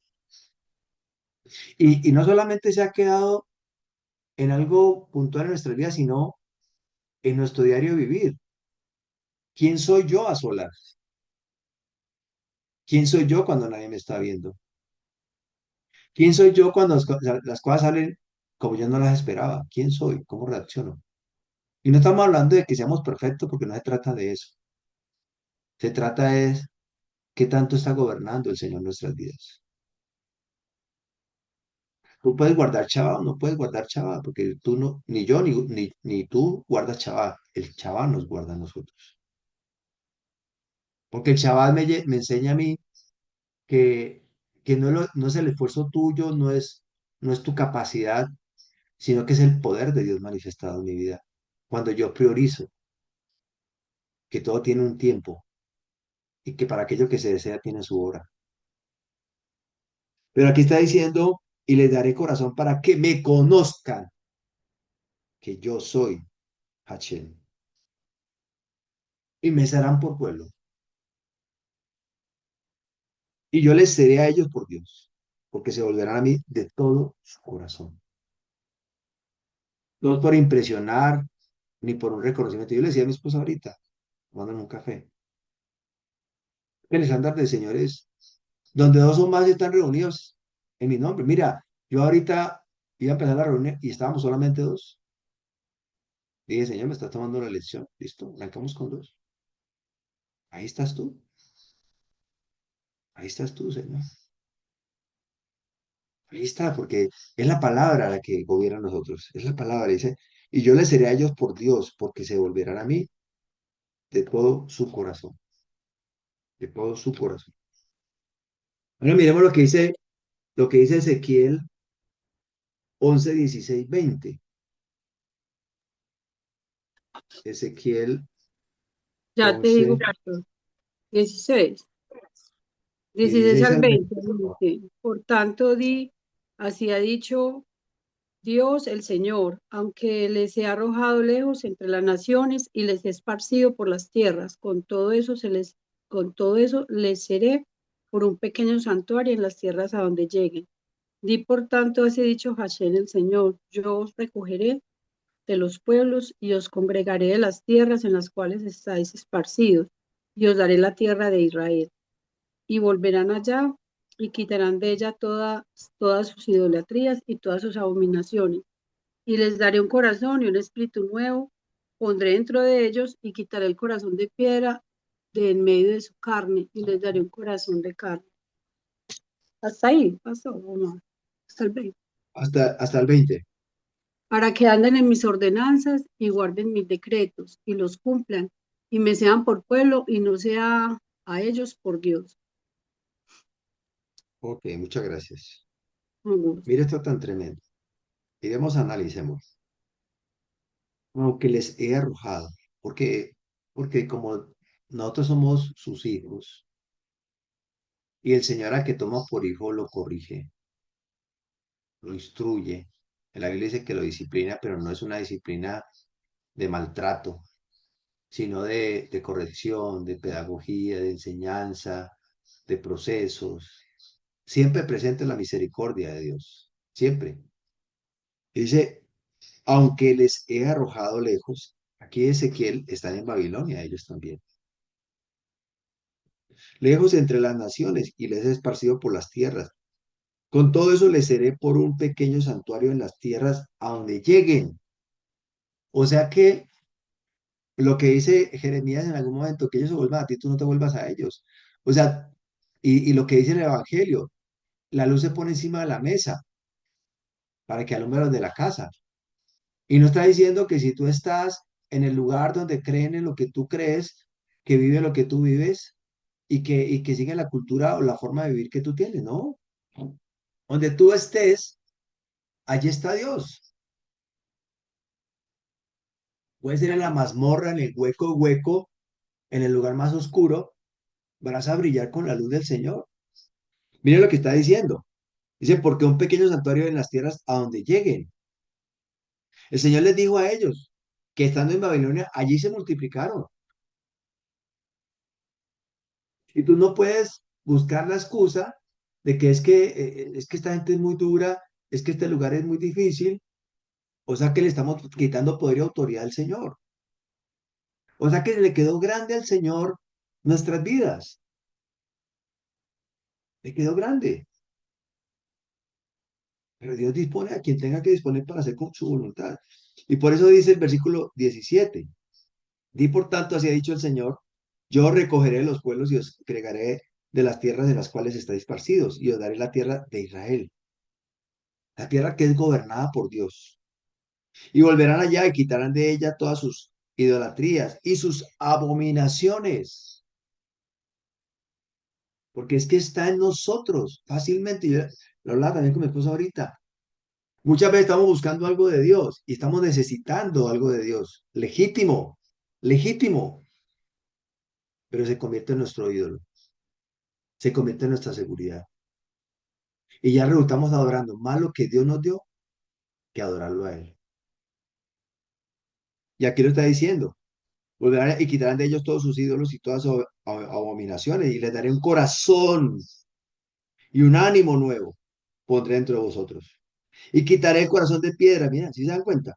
A: Y no solamente se ha quedado en algo puntual en nuestra vida, sino en nuestro diario vivir. ¿Quién soy yo a solas? ¿Quién soy yo cuando nadie me está viendo? ¿Quién soy yo cuando las cosas salen como yo no las esperaba? ¿Quién soy? ¿Cómo reacciono? Y no estamos hablando de que seamos perfectos porque no se trata de eso. Se trata es qué tanto está gobernando el Señor nuestras vidas. Tú puedes guardar Shabbat o no puedes guardar Shabbat, porque tú no, ni yo, ni tú guardas Shabbat. El Shabbat nos guarda a nosotros. Porque el Shabbat me enseña a mí que, que no es el esfuerzo tuyo, no es tu capacidad, sino que es el poder de Dios manifestado en mi vida. Cuando yo priorizo que todo tiene un tiempo y que para aquello que se desea tiene su hora. Pero aquí está diciendo, y les daré corazón para que me conozcan que yo soy Hachem. Y me serán por pueblo. Y yo les seré a ellos por Dios, porque se volverán a mí de todo su corazón. No por impresionar, ni por un reconocimiento. Yo le decía a mi esposa ahorita, tomando un café, que el estándar del Señor es, Donde dos o más están reunidos en mi nombre. Mira, yo ahorita iba a empezar la reunión y estábamos solamente dos. Dije, Señor, me está tomando la lección. Listo, arrancamos con dos. Ahí estás tú. Ahí estás tú, Señor. Ahí está, porque es la palabra la que gobierna a nosotros. Es la palabra, dice. Y yo les seré a ellos por Dios, porque se volverán a mí de todo su corazón. De todo su corazón. Ahora miremos lo que dice Ezequiel 11, 16, 20. Ezequiel
E: Ya te digo,
A: 11,
E: pastor. 16. 16
A: 16
E: al
A: al
E: 20
A: 20.
E: dice, por tanto, así ha dicho Dios el Señor, aunque les he arrojado lejos entre las naciones y les he esparcido por las tierras, con todo eso les seré por un pequeño santuario en las tierras a donde lleguen. Di por tanto, así ha dicho Hashem el Señor, yo os recogeré de los pueblos y os congregaré de las tierras en las cuales estáis esparcidos, y os daré la tierra de Israel y volverán allá y quitarán de ella todas sus idolatrías y todas sus abominaciones. Y les daré un corazón y un espíritu nuevo, pondré dentro de ellos y quitaré el corazón de piedra de en medio de su carne y les daré un corazón de carne. Hasta ahí, pasó, o no, hasta el 20.
A: Hasta el 20.
E: Para que anden en mis ordenanzas y guarden mis decretos y los cumplan y me sean por pueblo y no sea a ellos por Dios.
A: Ok, muchas gracias.
E: Vamos.
A: Mira esto tan tremendo. Iremos, analicemos. Aunque les he arrojado, porque, porque como nosotros somos sus hijos, y el Señor al que toma por hijo lo corrige, lo instruye. En la Biblia dice que lo disciplina, pero no es una disciplina de maltrato, sino de corrección, de pedagogía, de enseñanza, de procesos. Siempre presente la misericordia de Dios. Siempre. Dice, aunque les he arrojado lejos, aquí Ezequiel están en Babilonia, ellos también. Lejos entre las naciones y les he esparcido por las tierras. Con todo eso les seré por un pequeño santuario en las tierras a donde lleguen. O sea que lo que dice Jeremías en algún momento, que ellos se vuelvan a ti, tú no te vuelvas a ellos. O sea, y lo que dice el Evangelio, la luz se pone encima de la mesa para que alumbre a los de la casa. Y no está diciendo que si tú estás en el lugar donde creen en lo que tú crees, que vive lo que tú vives y que sigue la cultura o la forma de vivir que tú tienes, ¿no? Donde tú estés, allí está Dios. Puede ser en la mazmorra, en el hueco hueco, en el lugar más oscuro, vas a brillar con la luz del Señor. Mire lo que está diciendo. Dice, porque un pequeño santuario en las tierras a donde lleguen. El Señor les dijo a ellos que estando en Babilonia, allí se multiplicaron. Y tú no puedes buscar la excusa de que es que esta gente es muy dura, es que este lugar es muy difícil, o sea que le estamos quitando poder y autoridad al Señor. O sea que le quedó grande al Señor nuestras vidas. Le quedó grande. Pero Dios dispone a quien tenga que disponer para hacer con su voluntad. Y por eso dice el versículo 17. Di por tanto, así ha dicho el Señor, yo recogeré los pueblos y os agregaré de las tierras de las cuales estáis esparcidos, y os daré la tierra de Israel, la tierra que es gobernada por Dios. Y volverán allá y quitarán de ella todas sus idolatrías y sus abominaciones, porque es que está en nosotros fácilmente. Yo lo hablaba también con mi esposa ahorita. Muchas veces estamos buscando algo de Dios y estamos necesitando algo de Dios, legítimo, legítimo, pero se convierte en nuestro ídolo, se convierte en nuestra seguridad. Y ya resultamos adorando más lo que Dios nos dio que adorarlo a Él. Y aquí lo está diciendo, volverán y quitarán de ellos todos sus ídolos y todas sus abominaciones y les daré un corazón y un ánimo nuevo pondré dentro de vosotros. Y quitaré el corazón de piedra, mira, si se dan cuenta,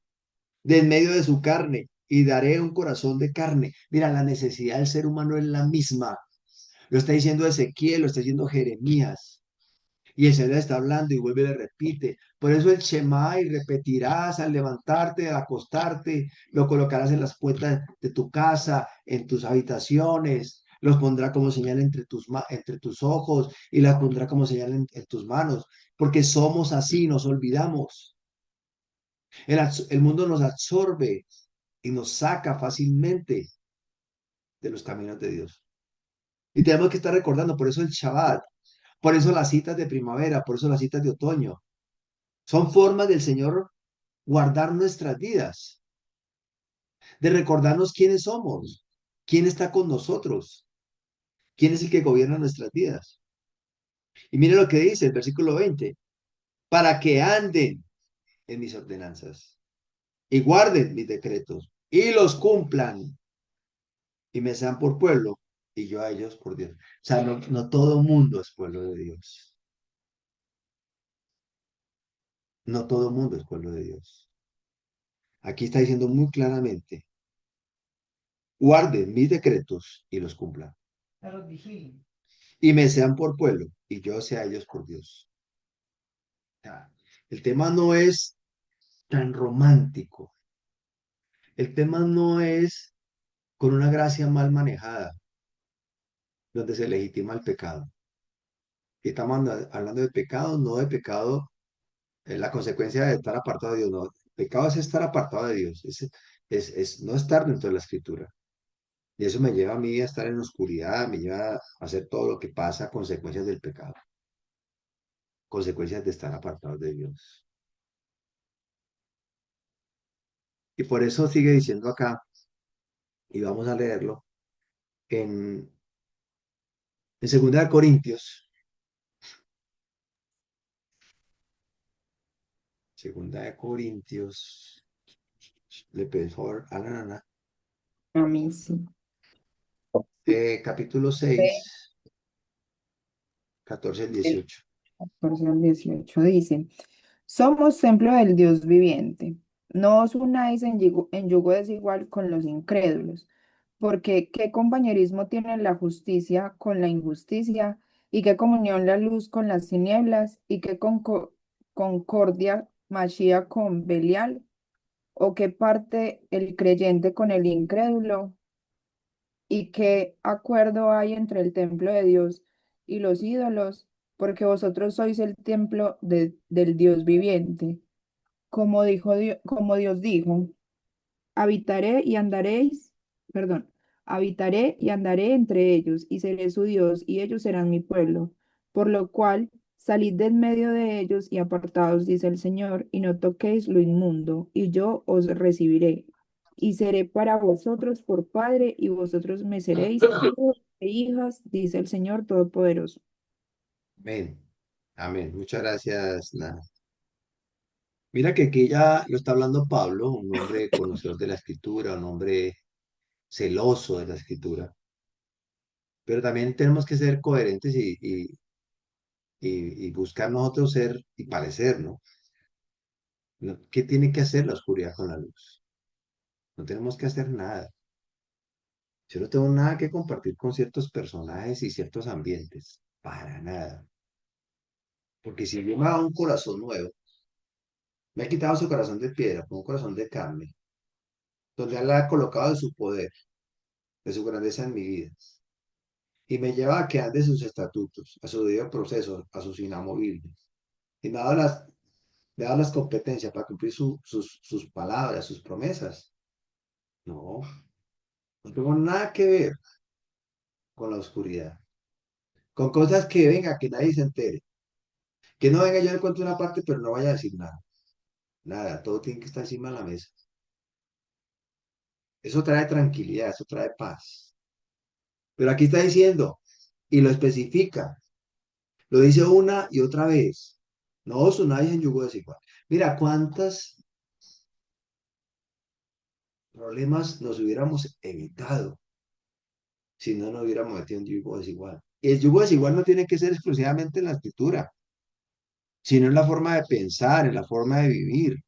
A: de en medio de su carne y daré un corazón de carne. Mira, la necesidad del ser humano es la misma. Lo está diciendo Ezequiel, lo está diciendo Jeremías. Y el Señor le está hablando y vuelve y le repite. Por eso el Shema y repetirás al levantarte, al acostarte, lo colocarás en las puertas de tu casa, en tus habitaciones, los pondrá como señal entre tus ojos y las pondrá como señal en tus manos, porque somos así, nos olvidamos. El mundo nos absorbe y nos saca fácilmente de los caminos de Dios. Y tenemos que estar recordando, por eso el Shabbat, por eso las citas de primavera, por eso las citas de otoño. Son formas del Señor guardar nuestras vidas, de recordarnos quiénes somos, quién está con nosotros, quién es el que gobierna nuestras vidas. Y mire lo que dice el versículo 20, para que anden en mis ordenanzas y guarden mis decretos y los cumplan y me sean por pueblo y yo a ellos por Dios. O sea, no todo mundo es pueblo de Dios. No todo mundo es pueblo de Dios. Aquí está diciendo muy claramente, guarden mis decretos y los cumplan. Y me sean por pueblo y yo sea ellos por Dios. Ya. El tema no es tan romántico. El tema no es con una gracia mal manejada, donde se legitima el pecado. Y estamos hablando de pecado, no de pecado, la consecuencia de estar apartado de Dios. No, pecado es estar apartado de Dios, es no estar dentro de la escritura. Y eso me lleva a mí a estar en oscuridad, me lleva a hacer todo lo que pasa, consecuencias del pecado, consecuencias de estar apartados de Dios. Y por eso sigue diciendo acá, y vamos a leerlo, en, en 2 de Corintios, le pido favor a la nana,
F: A mí sí.
A: capítulo
F: Ve,
A: 6, 14 al
F: el
A: 18.
F: 14 al 18 dice, somos templo del Dios viviente. No os unáis en yugo desigual con los incrédulos, porque ¿qué compañerismo tiene la justicia con la injusticia? ¿Y qué comunión la luz con las tinieblas? ¿Y qué concordia Mashía con Belial? ¿O qué parte el creyente con el incrédulo? ¿Y qué acuerdo hay entre el templo de Dios y los ídolos? Porque vosotros sois el templo del Dios viviente. Como Dios dijo, habitaré y andaréis, perdón, habitaré y andaré entre ellos, y seré su Dios, y ellos serán mi pueblo. Por lo cual, salid de en medio de ellos y apartaos, dice el Señor, y no toquéis lo inmundo, y yo os recibiré. Y seré para vosotros por Padre, y vosotros me seréis hijos e hijas, dice el Señor Todopoderoso.
A: Amén. Amén. Muchas gracias, nana. Mira que aquí ya lo está hablando Pablo, un hombre conocedor de la escritura, un hombre celoso de la escritura, pero también tenemos que ser coherentes y buscar nosotros ser y parecer, ¿no? ¿Qué tiene que hacer la oscuridad con la luz? No tenemos que hacer nada. Yo no tengo nada que compartir con ciertos personajes y ciertos ambientes, para nada. Porque si yo me hago un corazón nuevo, me ha quitado su corazón de piedra por un corazón de carne, donde Él ha colocado de su poder, de su grandeza en mi vida, y me lleva a que ande sus estatutos, a su debido proceso, a sus inamovibles. Y me ha dado las competencias para cumplir sus palabras, sus promesas. No, no tengo nada que ver con la oscuridad, con cosas que venga, que nadie se entere. Que no venga, yo le cuento una parte, pero no vaya a decir nada. Nada, todo tiene que estar encima de la mesa. Eso trae tranquilidad, eso trae paz. Pero aquí está diciendo, y lo especifica, lo dice una y otra vez. No os unáis en yugo desigual. Mira, cuántos problemas nos hubiéramos evitado si no nos hubiéramos metido en yugo desigual. Y el yugo desigual no tiene que ser exclusivamente en la escritura, sino en la forma de pensar, en la forma de vivir.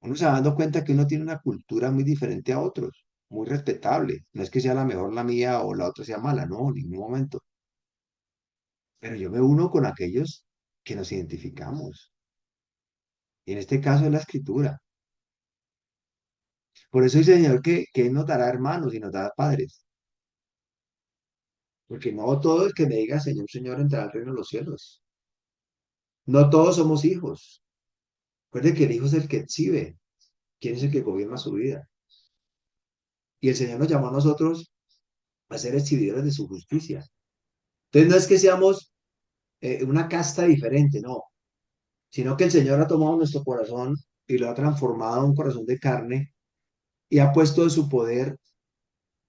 A: Uno se va dando cuenta que uno tiene una cultura muy diferente a otros. muy respetable. No es que sea la mejor la mía o la otra sea mala, no, en ningún momento. Pero yo me uno con aquellos que nos identificamos. Y en este caso es la escritura. Por eso dice el Señor que Él nos dará hermanos y nos dará padres. Porque no todo el que me diga Señor, Señor entrará al reino de los cielos. No todos somos hijos. Recuerde que el hijo es el que exhibe. ¿Quién es el que gobierna su vida? Y el Señor nos llamó a nosotros a ser exhibidores de su justicia. Entonces no es que seamos una casta diferente, no, sino que el Señor ha tomado nuestro corazón y lo ha transformado en un corazón de carne y ha puesto de su poder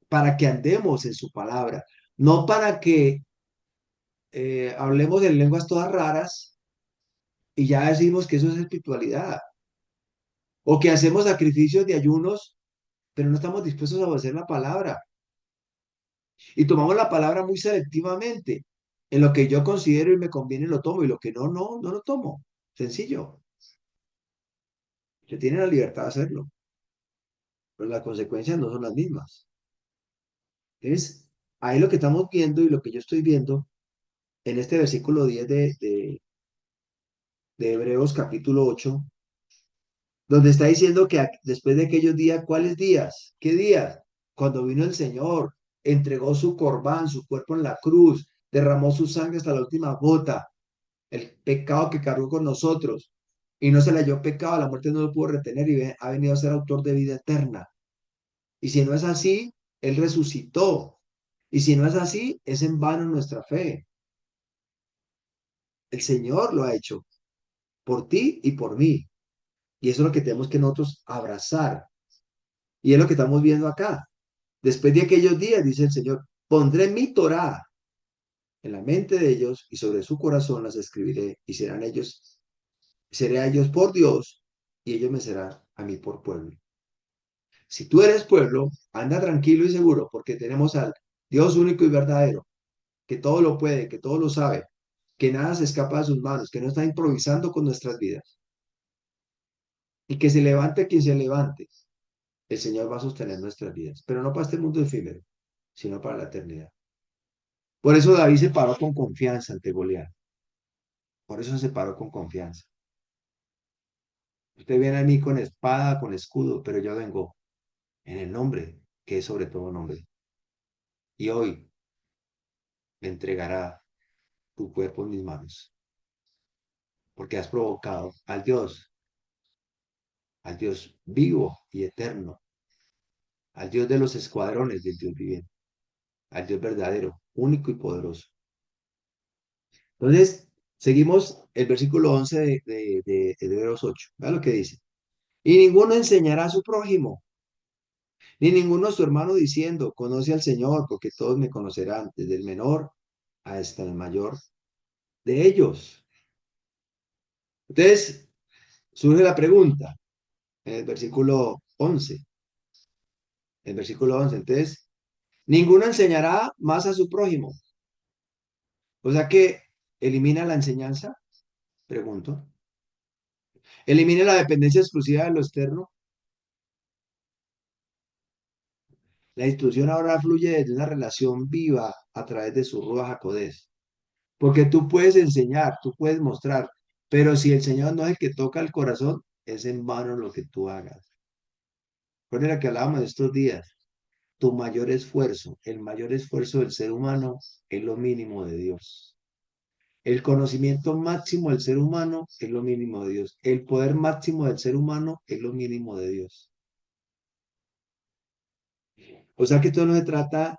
A: para que andemos en su palabra, no para que hablemos en lenguas todas raras y ya decimos que eso es espiritualidad, o que hacemos sacrificios de ayunos, pero no estamos dispuestos a obedecer la palabra y tomamos la palabra muy selectivamente. En lo que yo considero y me conviene lo tomo y lo que no, no, no lo tomo. Sencillo. Se tiene la libertad de hacerlo, pero las consecuencias no son las mismas. Es ahí lo que estamos viendo y lo que yo estoy viendo en este versículo 10 de Hebreos capítulo 8, donde está diciendo que después de aquellos días, ¿cuáles días? ¿Qué días? Cuando vino el Señor, entregó su corbán, su cuerpo en la cruz, derramó su sangre hasta la última gota, el pecado que cargó con nosotros, y no se le halló pecado, la muerte no lo pudo retener y ha venido a ser autor de vida eterna. Y si no es así, Él resucitó. Y si no es así, es en vano nuestra fe. El Señor lo ha hecho por ti y por mí. Y eso es lo que tenemos que nosotros abrazar. Y es lo que estamos viendo acá. Después de aquellos días, dice el Señor, pondré mi Torá en la mente de ellos y sobre su corazón las escribiré y serán ellos, seré a ellos por Dios y ellos me serán a mí por pueblo. Si tú eres pueblo, anda tranquilo y seguro porque tenemos al Dios único y verdadero, que todo lo puede, que todo lo sabe, que nada se escapa de sus manos, que no está improvisando con nuestras vidas. Y que se levante quien se levante, el Señor va a sostener nuestras vidas, pero no para este mundo efímero, sino para la eternidad. Por eso David se paró con confianza ante Goliat. Por eso se paró con confianza. Usted viene a mí con espada, con escudo, pero yo vengo en el nombre, que es sobre todo nombre. Y hoy me entregará tu cuerpo en mis manos, porque has provocado al Dios vivo y eterno, al Dios de los escuadrones del Dios viviente, al Dios verdadero, único y poderoso. Entonces, seguimos el versículo 11 de Hebreos 8. Vea lo que dice. Y ninguno enseñará a su prójimo, ni ninguno a su hermano diciendo, conoce al Señor, porque todos me conocerán, desde el menor hasta el mayor de ellos. Entonces, surge la pregunta en el versículo 11. El versículo 11. Entonces, ninguno enseñará más a su prójimo. O sea que elimina la enseñanza, pregunto. Elimina la dependencia exclusiva de lo externo. La instrucción ahora fluye desde una relación viva a través de su Ruach HaKodesh. Porque tú puedes enseñar, tú puedes mostrar, pero si el Señor no es el que toca el corazón, es en vano lo que tú hagas. Recuerda lo que hablábamos estos días. Tu mayor esfuerzo, el mayor esfuerzo del ser humano es lo mínimo de Dios. El conocimiento máximo del ser humano es lo mínimo de Dios. El poder máximo del ser humano es lo mínimo de Dios. O sea que esto no se trata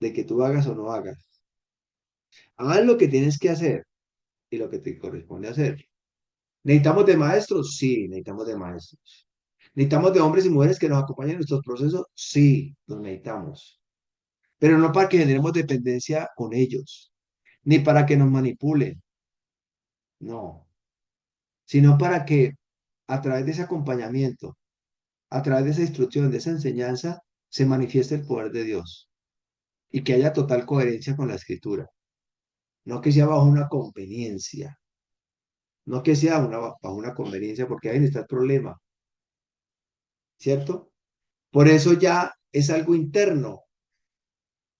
A: de que tú hagas o no hagas. Haz lo que tienes que hacer y lo que te corresponde hacer. ¿Necesitamos de maestros? Sí, necesitamos de maestros. ¿Necesitamos de hombres y mujeres que nos acompañen en nuestros procesos? Sí, los necesitamos. Pero no para que generemos dependencia con ellos, ni para que nos manipulen, no, sino para que a través de ese acompañamiento, a través de esa instrucción, de esa enseñanza, se manifieste el poder de Dios y que haya total coherencia con la escritura. No que sea bajo una conveniencia, no que sea bajo una conveniencia, porque ahí está el problema, ¿cierto? Por eso ya es algo interno,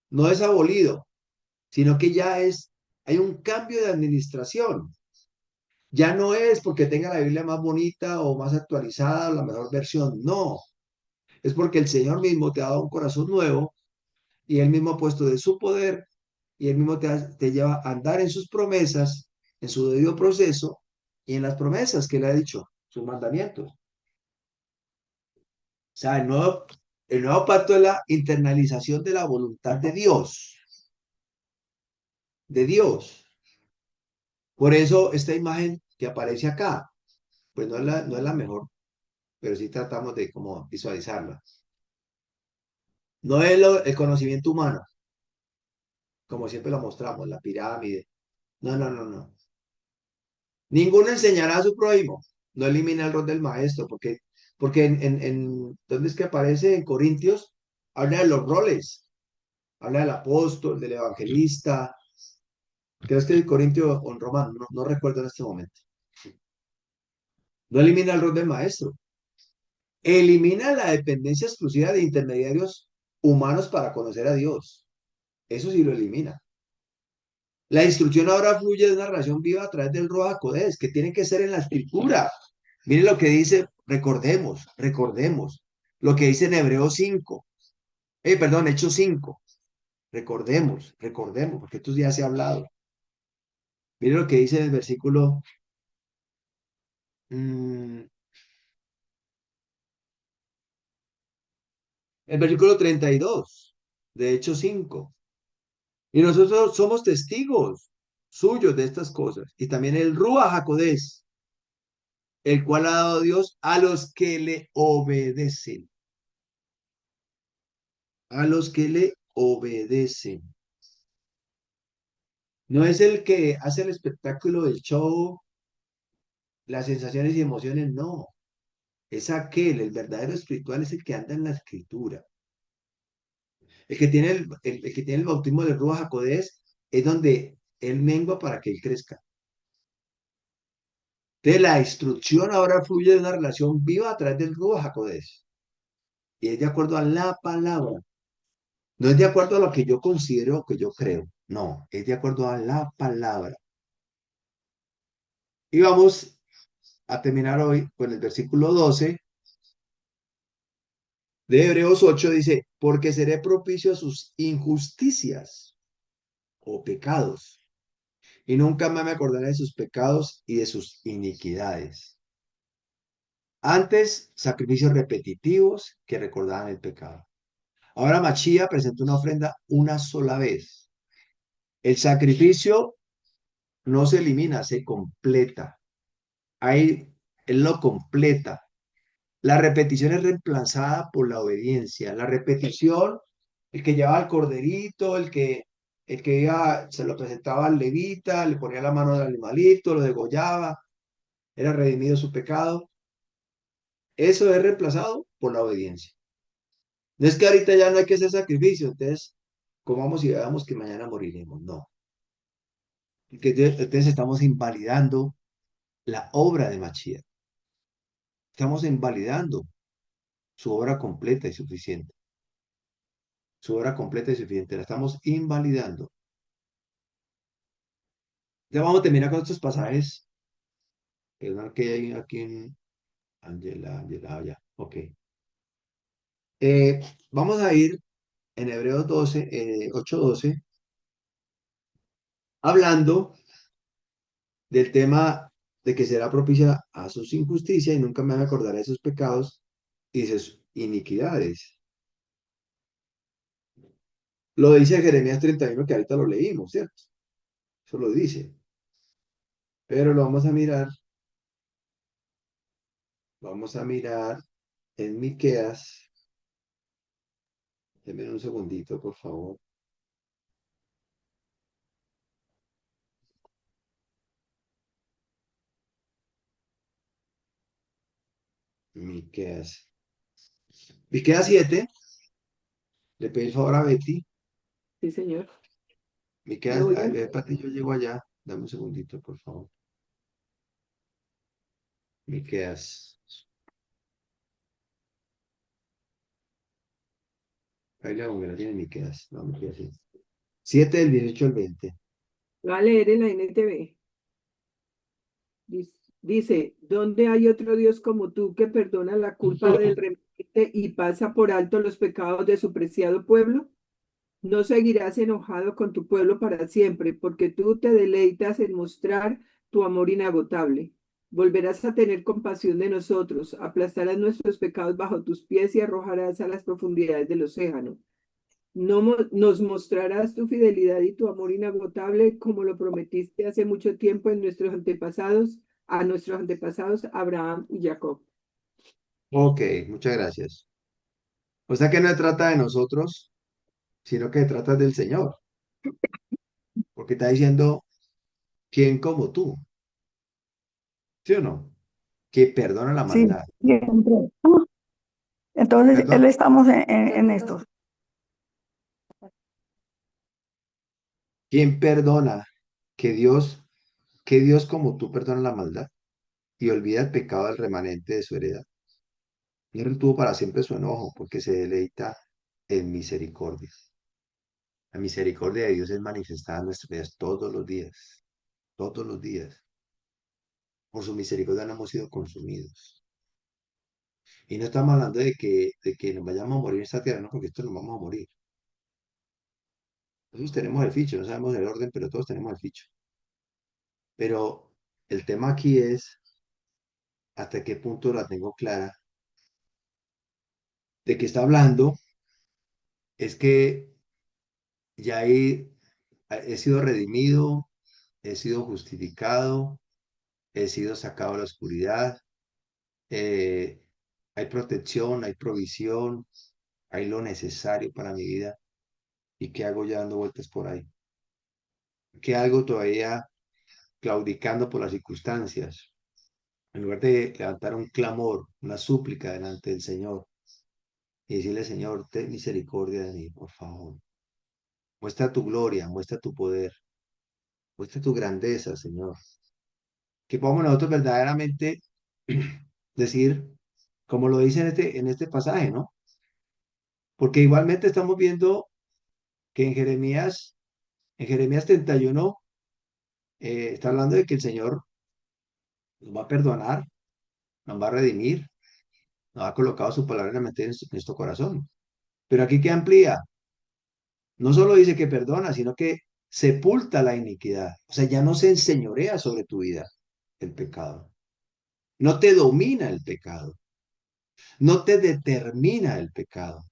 A: no es abolido, sino que hay un cambio de administración. Ya no es porque tenga la Biblia más bonita o más actualizada o la mejor versión, no. Es porque el Señor mismo te ha dado un corazón nuevo y Él mismo ha puesto de su poder y Él mismo te lleva a andar en sus promesas, en su debido proceso y en las promesas que Él ha dicho, sus mandamientos. O sea, el nuevo pacto es la internalización de la voluntad de Dios, de Dios. Por eso esta imagen que aparece acá, pues no es la mejor, pero sí tratamos de como visualizarla. No es el conocimiento humano, como siempre lo mostramos, la pirámide. No, no, no, no. Ninguno enseñará a su prójimo. No elimina el rol del maestro, porque ¿dónde es que aparece? En Corintios, habla de los roles. Habla del apóstol, del evangelista. Creo que es Corintio o en Romano, no recuerdo en este momento. No elimina el rol del maestro. Elimina la dependencia exclusiva de intermediarios humanos para conocer a Dios. Eso sí lo elimina. La instrucción ahora fluye de una relación viva a través del Ruach HaKodesh, que tiene que ser en la escritura. Mire lo que dice, recordemos lo que dice en Hebreos 5, perdón, Hechos 5. Recordemos, porque esto ya se ha hablado. Mire lo que dice en el versículo, mm, el versículo 32 de Hechos 5. Y nosotros somos testigos suyos de estas cosas. Y también el Ruach HaKodesh, el cual ha dado Dios a los que le obedecen. A los que le obedecen. No es el que hace el espectáculo del show, las sensaciones y emociones, no. Es aquel, el verdadero espiritual es el que anda en la escritura. El que tiene el que tiene el bautismo del Ruach HaKodesh es donde él mengua para que él crezca. Entonces la instrucción ahora fluye de una relación viva a través del Ruach HaKodesh. Y es de acuerdo a la palabra. No es de acuerdo a lo que yo considero o que yo creo. No, es de acuerdo a la palabra. Y vamos a terminar hoy con el versículo 12 de Hebreos 8. Dice, porque seré propicio a sus injusticias o pecados, y nunca más me acordaré de sus pecados y de sus iniquidades. Antes, sacrificios repetitivos que recordaban el pecado. Ahora Machía presentó una ofrenda una sola vez. El sacrificio no se elimina, se completa. Ahí él lo completa. La repetición es reemplazada por la obediencia. La repetición, el que llevaba el corderito, el que iba, se lo presentaba al levita, le ponía la mano al animalito, lo degollaba, era redimido su pecado. Eso es reemplazado por la obediencia. No es que ahorita ya no hay que hacer sacrificio, entonces comamos y veamos que mañana moriremos. No. Porque entonces estamos invalidando la obra de Mashiach. Estamos invalidando su obra completa y suficiente. Su obra completa y suficiente. La estamos invalidando. Ya vamos a terminar con estos pasajes. Perdón que hay aquí en Angela, ya. Ok. Vamos a ir en Hebreos 12, 8:12, hablando del tema de que será propicia a sus injusticias y nunca me acordaré de sus pecados y de sus iniquidades. Lo dice Jeremías 31, que ahorita lo leímos, ¿cierto? Eso lo dice. Pero lo vamos a mirar en Miqueas. Denme un segundito, por favor. Miqueas. Miqueas 7. Le pedí el favor a Betty.
C: Sí, señor.
A: Miqueas,
C: Lo
A: ay,
C: oigo.
A: Pati, yo llego allá. Dame un segundito, por favor. Miqueas. Ahí la mujer tiene ni quedas. No, me queda así. 7 del 18 al 20.
G: Va a leer en la NTV. Dice, ¿dónde hay otro Dios como tú que perdona la culpa del remanente y pasa por alto los pecados de su preciado pueblo? No seguirás enojado con tu pueblo para siempre, porque tú te deleitas en mostrar tu amor inagotable. Volverás a tener compasión de nosotros, aplastarás nuestros pecados bajo tus pies y arrojarás a las profundidades del océano. No nos mostrarás tu fidelidad y tu amor inagotable como lo prometiste hace mucho tiempo a nuestros antepasados Abraham y Jacob.
A: Ok, muchas gracias. O sea que no se trata de nosotros, sino que se trata del Señor. Porque está diciendo, ¿quién como tú? ¿Sí o no? Que perdona la
H: Sí,
A: maldad.
H: siempre. Entonces,
A: ¿Perdón?
H: él estamos en esto.
A: ¿Quién perdona? Que Dios como tú perdona la maldad y olvida el pecado del remanente de su heredad. Y retuvo para siempre su enojo, porque se deleita en misericordia. La misericordia de Dios es manifestada en nuestras vidas todos los días, todos los días. Por su misericordia no hemos sido consumidos. Y no estamos hablando de que nos vayamos a morir en esta tierra, no, porque esto nos vamos a morir. Nosotros tenemos el ficho, no sabemos el orden, pero todos tenemos el ficho. Pero el tema aquí es hasta qué punto la tengo clara. De que está hablando es que ya he sido redimido, he sido justificado, he sido sacado de la oscuridad, eh, hay protección, hay provisión, hay lo necesario para mi vida. ¿Y qué hago ya dando vueltas por ahí? ¿Qué hago todavía claudicando por las circunstancias? En lugar de levantar un clamor, una súplica delante del Señor y decirle, Señor, ten misericordia de mí, por favor. Muestra tu gloria, muestra tu poder, muestra tu grandeza, Señor. Que podamos nosotros verdaderamente decir, como lo dice en este pasaje, ¿no? Porque igualmente estamos viendo que en Jeremías 31, está hablando de que el Señor nos va a perdonar, nos va a redimir, nos ha colocado su palabra en la mente en nuestro corazón. Pero aquí que amplía, no solo dice que perdona, sino que sepulta la iniquidad. O sea, ya no se enseñorea sobre tu vida el pecado. No te domina el pecado. No te determina el pecado.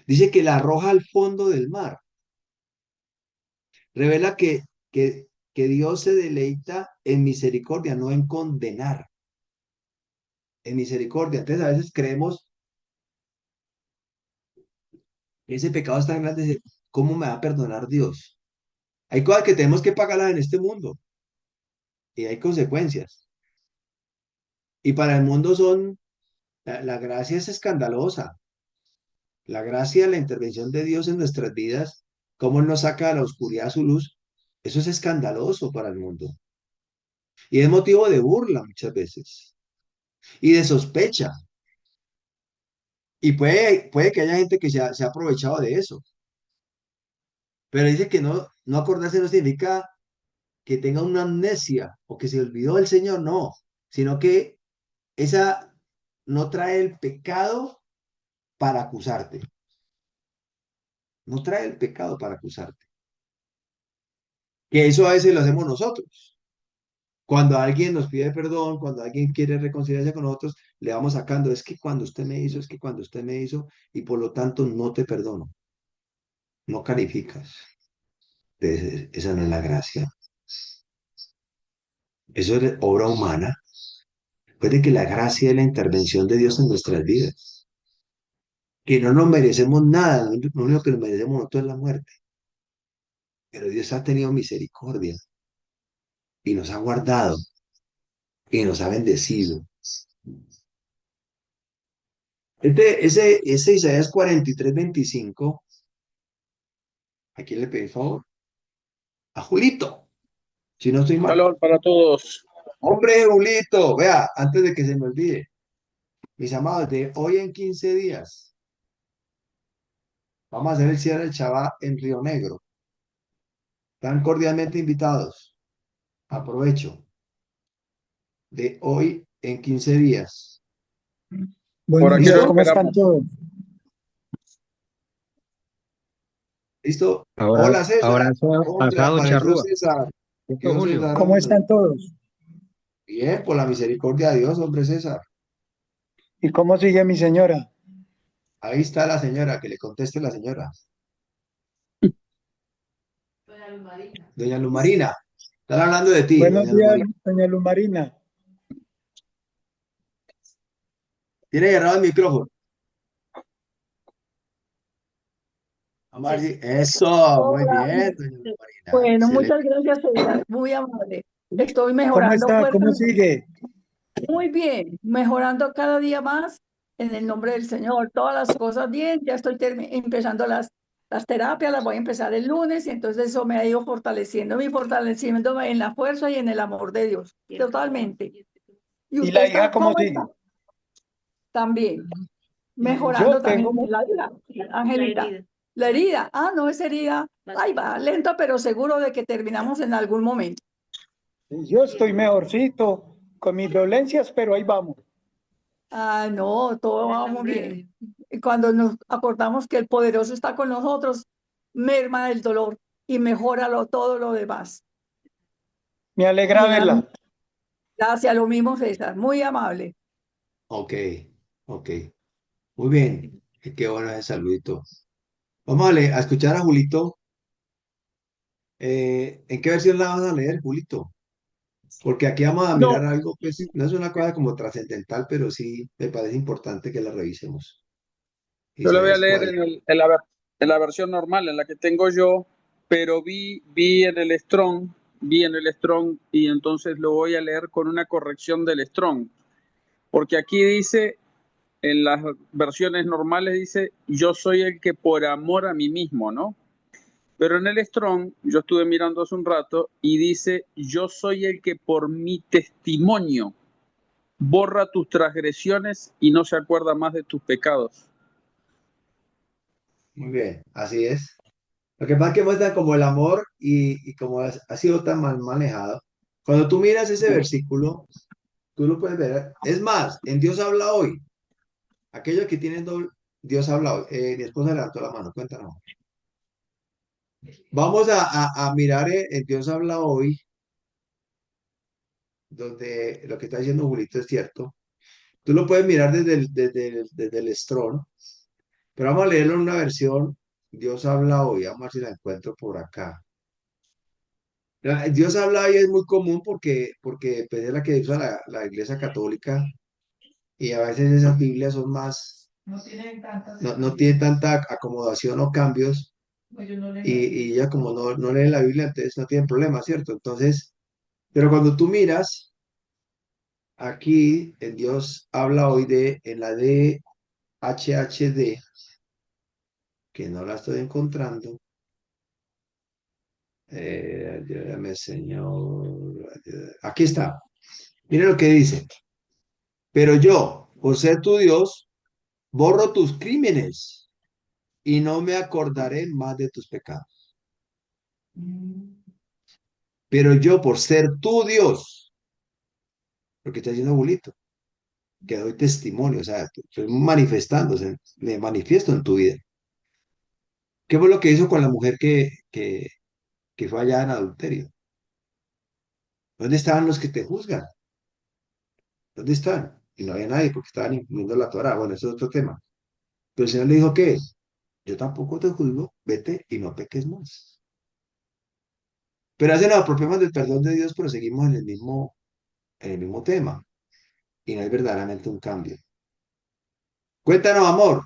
A: Dice que la arroja al fondo del mar. Revela que Dios se deleita en misericordia, no en condenar. En misericordia. Entonces a veces creemos que ese pecado es tan grande. ¿Cómo me va a perdonar Dios? Hay cosas que tenemos que pagarlas en este mundo y hay consecuencias. Y para el mundo la gracia es escandalosa. La gracia, la intervención de Dios en nuestras vidas, cómo Él nos saca de la oscuridad a su luz, eso es escandaloso para el mundo. Y es motivo de burla muchas veces y de sospecha. Y puede que haya gente que se ha aprovechado de eso. Pero dice que no acordarse no significa que tenga una amnesia o que se olvidó del Señor, no, sino que esa no trae el pecado para acusarte. No trae el pecado para acusarte. Que eso a veces lo hacemos nosotros. Cuando alguien nos pide perdón, cuando alguien quiere reconciliarse con nosotros, le vamos sacando, es que cuando usted me hizo, es que cuando usted me hizo, y por lo tanto no te perdono, no calificas. Esa no es la gracia. Eso es obra humana. Puede que la gracia y la intervención de Dios en nuestras vidas, que no nos merecemos nada, lo único que nos merecemos nosotros es la muerte. Pero Dios ha tenido misericordia y nos ha guardado y nos ha bendecido. Ese Isaías 43:25, ¿a quién le pedí favor? A Julito, si no estoy mal.
I: Shalom para todos.
A: Hombre, Julito, vea, antes de que se me olvide, mis amados, de hoy en 15 días, Vamos a hacer el cierre del Shabbat en Río Negro. Están cordialmente invitados. Aprovecho de hoy en 15 días.
I: Por
J: Buenos
I: aquí
J: días,
I: lo
A: ¿Listo?
J: ¿cómo están
I: esperamos.
J: todos?
A: ¿Listo?
I: Ahora,
A: Hola César.
I: abrazo
A: ¿Cómo
I: a
A: te
I: Jado
A: apareció
I: Charrúa.
A: César?
I: ¿Cierto,
A: Quiero
I: Julio?
A: César.
J: ¿Cómo están todos?
A: Bien, por la misericordia de Dios, hombre César.
J: ¿Y cómo sigue mi señora?
A: Ahí está la señora, que le conteste la señora. Doña Luz Marina. Están hablando de ti,
J: Buenos
A: doña Luz
J: días,
A: Marina.
J: doña Luz Marina.
A: Tiene cerrado el micrófono. Vamos a ver si... Eso, muy
H: Hola,
A: bien, doña Luz Marina.
H: bueno,
A: Excelente.
H: muchas gracias, César, muy amable. Estoy
J: ¿Cómo
H: mejorando
J: está? ¿Cómo
H: fuertemente,
J: sigue?
H: muy bien, mejorando cada día más en el nombre del Señor. Todas las cosas bien, ya estoy empezando las terapias, las voy a empezar el lunes y entonces eso me ha ido fortaleciéndome en la fuerza y en el amor de Dios, totalmente. ¿Y
J: ¿Y
H: usted
J: la hija
H: está
J: cómo
H: cómo está?
J: sigue?
H: También,
J: Yo
H: mejorando también
J: tengo,
H: en la vida, Angelita. La herida, no es herida, ahí va, lento pero seguro de que terminamos en algún momento.
J: yo estoy mejorcito con mis dolencias, pero ahí vamos.
H: No, todo va muy bien. Y cuando nos acordamos que el poderoso está con nosotros, merma el dolor y mejora todo lo demás.
J: Me alegra verla.
H: Gracias, lo mismo César, muy amable.
A: Ok, ok. Muy bien. Qué bueno ese saludito. Vamos a escuchar a Julito. ¿En qué versión la vas a leer, Julito? Porque aquí vamos a
E: No,
A: mirar algo, pues no es una cosa como trascendental, pero sí me parece importante que la revisemos.
I: Yo lo voy a
A: Isaías
I: leer
A: 40.
I: en la versión normal, en la que tengo yo, pero vi en el Strong y entonces lo voy a leer con una corrección del Strong. Porque aquí dice, en las versiones normales dice, yo soy el que por amor a mí mismo, ¿no? Pero en el Strong, yo estuve mirando hace un rato y dice, yo soy el que por mi testimonio borra tus transgresiones y no se acuerda más de tus pecados.
A: Muy bien, así es. Lo que pasa es que muestra como el amor y como ha sido tan mal manejado. Cuando tú miras ese versículo, tú lo puedes ver. Es más, en Dios habla hoy. Aquellos que tienen doble, Dios habla hoy. Mi esposa levantó la mano, cuéntanos. Vamos a mirar en Dios habla hoy, donde lo que está diciendo Julito es cierto. Tú lo puedes mirar desde el Strong, pero vamos a leerlo en una versión. Dios habla hoy. Vamos a ver si la encuentro por acá. Dios habla hoy es muy común porque pues, es la que usa la Iglesia Católica y a veces esas Biblias son más, no tienen tanta acomodación o cambios y ella como no lee la Biblia, entonces no tienen problema, ¿cierto? Entonces, pero cuando tú miras aquí, en Dios habla hoy en la DHHD, que no la estoy encontrando. Ayúdame, Señor. Aquí está. Mire lo que dice. Pero yo, por ser tu Dios, borro tus crímenes y no me acordaré más de tus pecados. Pero yo, por ser tu Dios, lo que está diciendo Julito, que doy testimonio, o sea, estoy manifestándose, me manifiesto en tu vida. ¿Qué fue lo que hizo con la mujer que fue allá en adulterio? ¿Dónde estaban los que te juzgan? ¿Dónde están? Y no había nadie porque estaban incluyendo la Torah. Bueno, eso es otro tema. Pero el Señor le dijo que yo tampoco te juzgo, vete y no peques más. Pero hace nos apropiamos del perdón de Dios, pero seguimos en el mismo tema. Y no es verdaderamente un cambio. Cuéntanos, amor.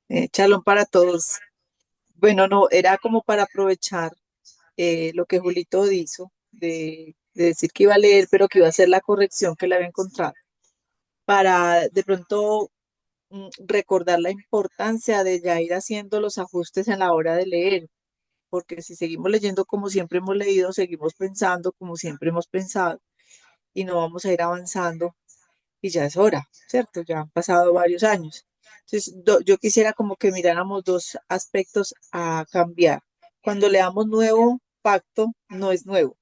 K: Shalom para todos. Bueno, no, era como para aprovechar lo que Julito hizo, de decir que iba a leer, pero que iba a hacer la corrección que le había encontrado, para de pronto recordar la importancia de ya ir haciendo los ajustes en la hora de leer, porque si seguimos leyendo como siempre hemos leído, seguimos pensando como siempre hemos pensado y no vamos a ir avanzando y ya es hora, ¿cierto? Ya han pasado varios años. Entonces, yo quisiera como que miráramos dos aspectos a cambiar. Cuando leamos nuevo pacto, no es nuevo,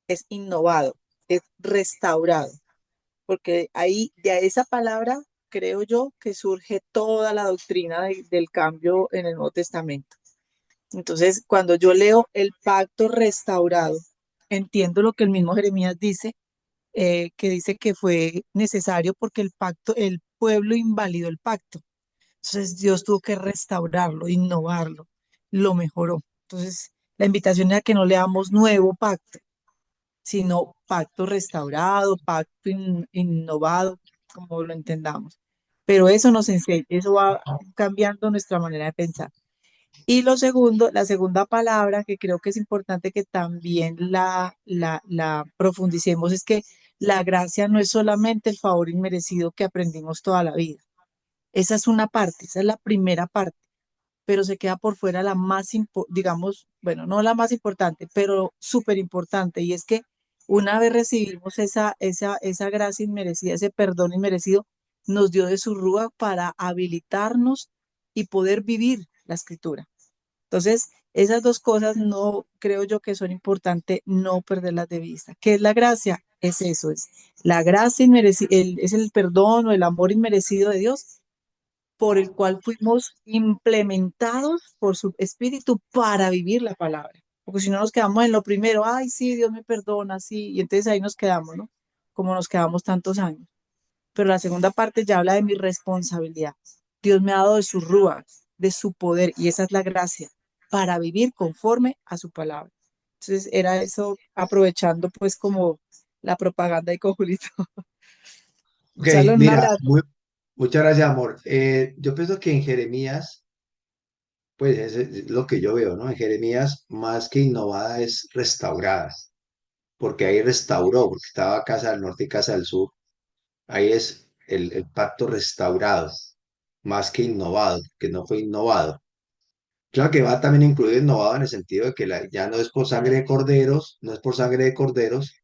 K: es innovado, es restaurado, porque ahí de esa palabra creo yo que surge toda la doctrina del cambio en el Nuevo Testamento. Entonces, cuando yo leo el pacto restaurado, entiendo lo que el mismo Jeremías dice, que dice que fue necesario porque el pueblo invalidó el pacto. Entonces Dios tuvo que restaurarlo, innovarlo, lo mejoró. Entonces, la invitación era que no leamos nuevo pacto, sino pacto restaurado, pacto innovado, como lo entendamos. Pero eso nos enseña, eso va cambiando nuestra manera de pensar. Y lo segundo, la segunda palabra que creo que es importante que también la profundicemos es que la gracia no es solamente el favor inmerecido que aprendimos toda la vida. Esa es una parte, esa es la primera parte, pero se queda por fuera la más, digamos, bueno, no la más importante, pero súper importante, y es que una vez recibimos esa gracia inmerecida, ese perdón inmerecido, nos dio de su rúa para habilitarnos y poder vivir la escritura. Entonces, esas dos cosas no creo yo que son importantes no perderlas de vista. ¿Qué es la gracia? Es eso, es la gracia inmerecida, es el perdón o el amor inmerecido de Dios por el cual fuimos implementados por su espíritu para vivir la palabra. Porque si no nos quedamos en lo primero, ay, sí, Dios me perdona, sí, y entonces ahí nos quedamos, ¿no? Como nos quedamos tantos años. Pero la segunda parte ya habla de mi responsabilidad. Dios me ha dado de su rúa, de su poder, y esa es la gracia, para vivir conforme a su palabra. Entonces era eso, aprovechando pues como la propaganda y con Julito.
A: Ok,
K: Echarlo en una
A: mira,
K: lata.
A: muchas gracias, amor. Yo pienso que en Jeremías, pues es lo que yo veo, ¿no? En Jeremías, más que innovada, es restaurada, porque ahí restauró, porque estaba casa del norte y casa del sur. Ahí es el pacto restaurado, más que innovado, que no fue innovado. Claro que va también incluido innovado en el sentido de que ya no es por sangre de corderos, no es por sangre de corderos,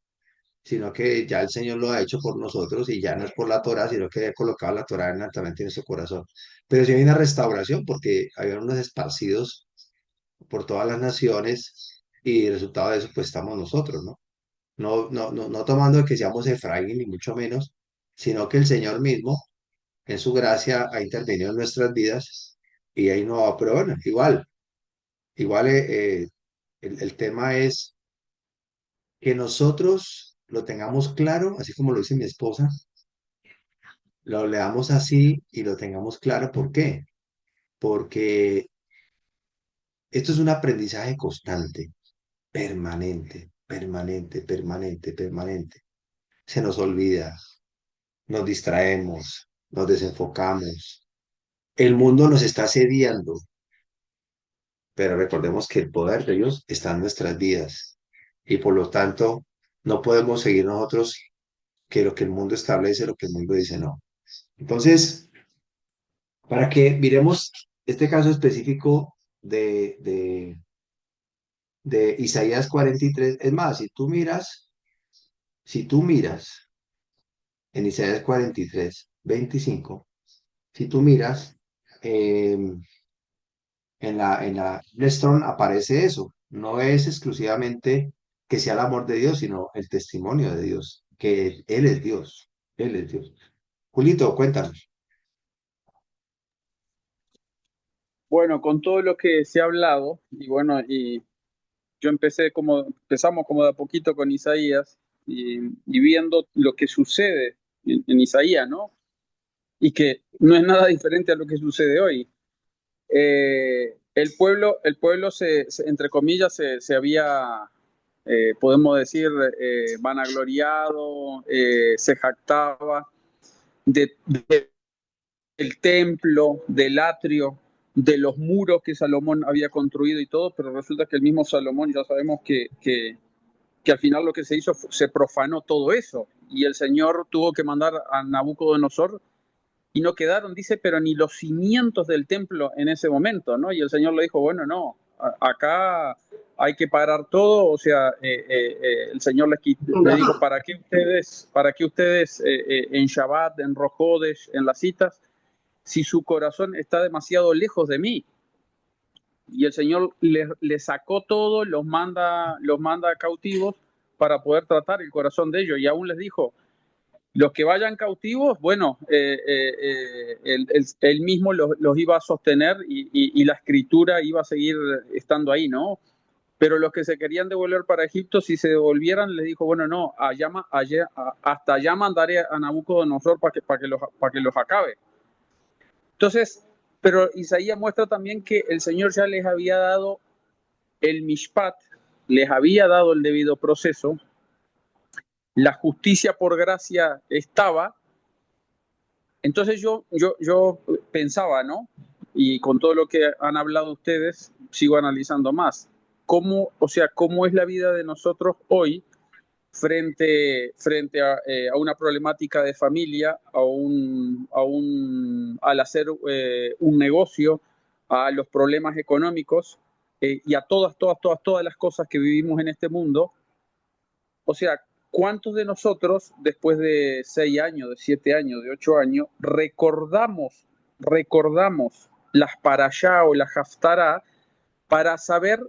A: sino que ya el Señor lo ha hecho por nosotros y ya no es por la Torah, sino que ha colocado la Torah altamente en nuestro corazón. Pero sí hay una restauración porque había unos esparcidos por todas las naciones y el resultado de eso pues estamos nosotros, ¿no? No tomando de que seamos Efraín ni mucho menos, sino que el Señor mismo en su gracia ha intervenido en nuestras vidas y ahí no va, pero bueno, igual el tema es que nosotros lo tengamos claro, así como lo dice mi esposa, lo leamos así y lo tengamos claro. ¿Por qué? Porque esto es un aprendizaje constante, permanente, permanente, permanente, permanente. Se nos olvida, nos distraemos, nos desenfocamos. El mundo nos está asediando, pero recordemos que el poder de Dios está en nuestras vidas y por lo tanto no podemos seguir nosotros que lo que el mundo establece, lo que el mundo dice no. Entonces, para que miremos este caso específico de Isaías 43, es más, si tú miras en Isaías 43, 25, si tú miras, eh, en la Lexstone aparece eso. No es exclusivamente que sea el amor de Dios, sino el testimonio de Dios, que Él es Dios. Él es Dios. Julito, cuéntanos.
I: Bueno, con todo lo que se ha hablado, y bueno, y yo empezamos como de a poquito con Isaías y viendo lo que sucede en Isaías, ¿no? Y que no es nada diferente a lo que sucede hoy. El pueblo entre comillas, se había, podemos decir, vanagloriado, se jactaba del templo, del atrio, de los muros que Salomón había construido y todo, pero resulta que el mismo Salomón ya sabemos que al final lo que se hizo se profanó todo eso y el Señor tuvo que mandar a Nabucodonosor y no quedaron, dice, pero ni los cimientos del templo en ese momento, ¿no? Y el Señor le dijo, bueno, no, acá hay que parar todo, o sea, el Señor le dijo, ¿para qué ustedes en Shabbat, en Rojodesh, en las citas, si su corazón está demasiado lejos de mí? Y el Señor les sacó todo, los manda cautivos para poder tratar el corazón de ellos. Y aún les dijo, los que vayan cautivos, bueno, él mismo los iba a sostener y la escritura iba a seguir estando ahí, ¿no? Pero los que se querían devolver para Egipto, si se devolvieran, les dijo, bueno, no, hasta allá mandaré a Nabucodonosor para que los acabe. Entonces, pero Isaías muestra también que el Señor ya les había dado el mishpat, les había dado el debido proceso, la justicia por gracia estaba. Entonces yo pensaba, ¿no? Y con todo lo que han hablado ustedes, sigo analizando más. ¿Cómo es la vida de nosotros hoy frente a una problemática de familia, al hacer un negocio, a los problemas económicos y a todas las cosas que vivimos en este mundo? O sea, ¿cuántos de nosotros, después de 6 años, de 7 años, de 8 años, recordamos las parashá o las haftará para saber,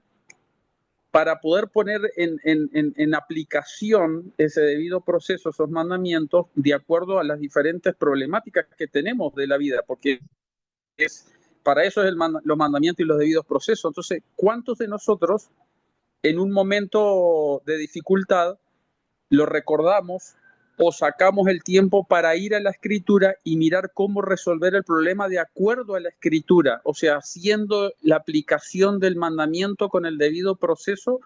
I: para poder poner en aplicación ese debido proceso, esos mandamientos, de acuerdo a las diferentes problemáticas que tenemos de la vida? Porque para eso es los mandamientos y los debidos procesos. Entonces, ¿cuántos de nosotros en un momento de dificultad lo recordamos o sacamos el tiempo para ir a la escritura y mirar cómo resolver el problema de acuerdo a la escritura? O sea, haciendo la aplicación del mandamiento con el debido proceso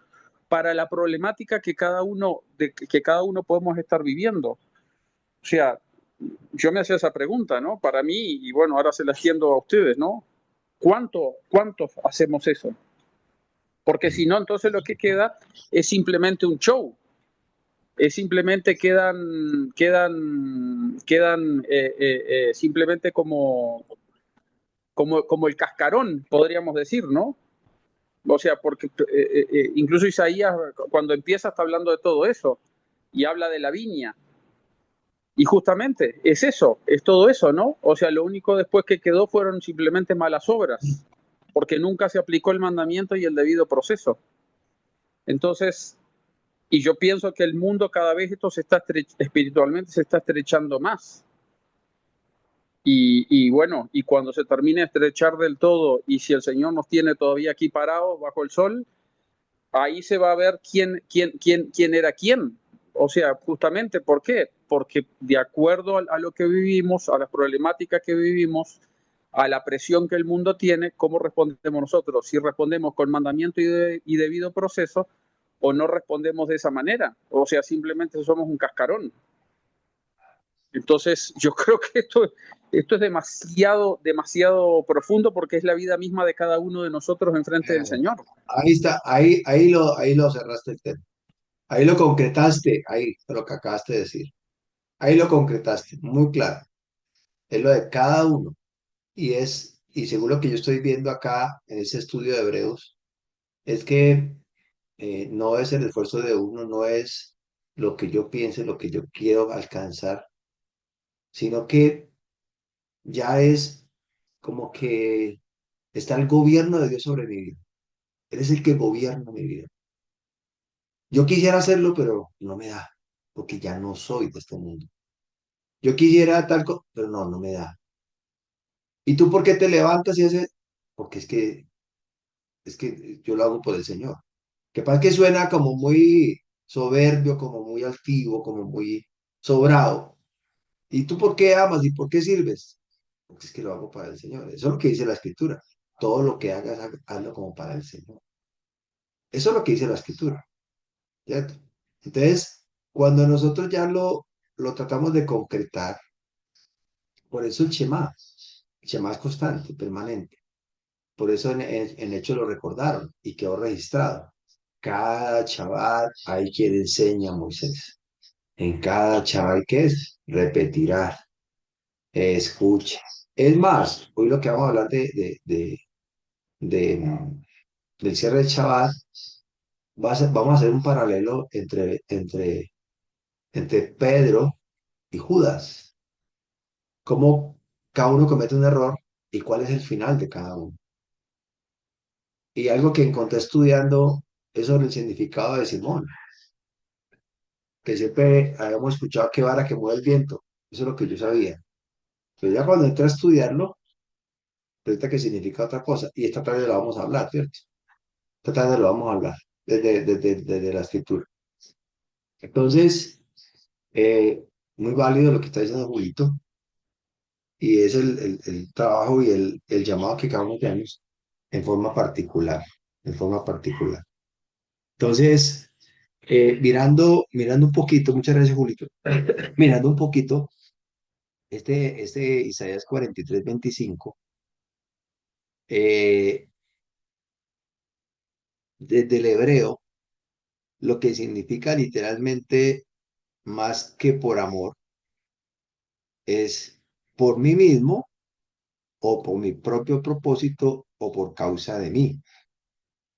I: para la problemática que cada uno podemos estar viviendo. O sea, yo me hacía esa pregunta, ¿no? Para mí, y bueno, ahora se la extiendo a ustedes, ¿no? ¿Cuántos hacemos eso? Porque si no, entonces lo que queda es simplemente un show. Simplemente quedan simplemente como el cascarón, podríamos decir, ¿no? O sea, porque incluso Isaías, cuando empieza, está hablando de todo eso y habla de la viña. Y justamente es eso, es todo eso, ¿no? O sea, lo único después que quedó fueron simplemente malas obras, porque nunca se aplicó el mandamiento y el debido proceso. Entonces, y yo pienso que el mundo cada vez espiritualmente se está estrechando más. Y bueno, y cuando se termine de estrechar del todo, y si el Señor nos tiene todavía aquí parados bajo el sol, ahí se va a ver quién era quién. O sea, justamente, ¿por qué? Porque de acuerdo a lo que vivimos, a las problemáticas que vivimos, a la presión que el mundo tiene, ¿cómo respondemos nosotros? Si respondemos con mandamiento y debido proceso, o no respondemos de esa manera, o sea, simplemente somos un cascarón. Entonces, yo creo que esto es demasiado profundo, porque es la vida misma de cada uno de nosotros enfrente del Señor.
A: Ahí está, ahí lo cerraste el tema. Ahí lo concretaste, ahí, lo que acabaste de decir. Ahí lo concretaste, muy claro. Es lo de cada uno. Y según lo que yo estoy viendo acá en ese estudio de Hebreos, es que no es el esfuerzo de uno, no es lo que yo piense, lo que yo quiero alcanzar, sino que ya es como que está el gobierno de Dios sobre mi vida. Él es el que gobierna mi vida. Yo quisiera hacerlo, pero no me da, porque ya no soy de este mundo. Yo quisiera tal cosa, pero no, no me da. ¿Y tú por qué te levantas y haces? Porque es que yo lo hago por el Señor. Que pasa que suena como muy soberbio, como muy altivo, como muy sobrado. ¿Y tú por qué amas y por qué sirves? Porque es que lo hago para el Señor. Eso es lo que dice la Escritura. Todo lo que hagas, hazlo como para el Señor. Eso es lo que dice la Escritura, ¿cierto? Entonces, cuando nosotros ya lo tratamos de concretar, por eso el Shema es constante, permanente. Por eso en Hechos lo recordaron y quedó registrado. Cada Shabbat hay quien enseña a Moisés. En cada Shabbat, ¿qué es? Repetirá, escucha. Es más, hoy lo que vamos a hablar de, del cierre del Shabbat, vamos a hacer un paralelo entre Pedro y Judas. Cómo cada uno comete un error y cuál es el final de cada uno. Y algo que encontré estudiando es sobre el significado de Simón, que siempre habíamos escuchado que vara que mueve el viento. Eso es lo que yo sabía. Pero ya cuando entré a estudiarlo, resulta que significa otra cosa. Y esta tarde lo vamos a hablar, ¿cierto? Esta tarde lo vamos a hablar desde la escritura. Entonces, eh, muy válido lo que está diciendo Julito, y es el trabajo y el llamado que cada uno tenemos en forma particular, en forma particular. Entonces, mirando un poquito, muchas gracias, Julito, mirando un poquito, este Isaías 43:25, eh, desde el hebreo, lo que significa literalmente más que por amor, es por mí mismo o por mi propio propósito o por causa de mí.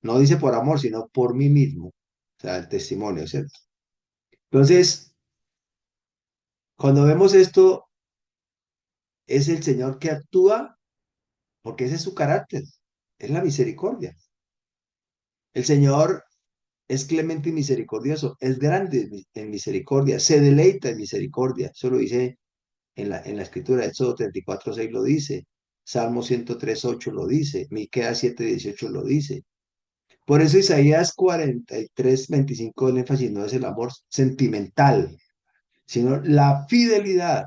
A: No dice por amor, sino por mí mismo. O sea, el testimonio, ¿cierto? Entonces, cuando vemos esto, es el Señor que actúa porque ese es su carácter, es la misericordia. El Señor es clemente y misericordioso, es grande en misericordia, se deleita en misericordia. Eso lo dice en la escritura, Éxodo 34:6 lo dice, Salmo 103:8 lo dice, Miqueas 7:18 lo dice. Por eso Isaías 43:25 el énfasis no es el amor sentimental, sino la fidelidad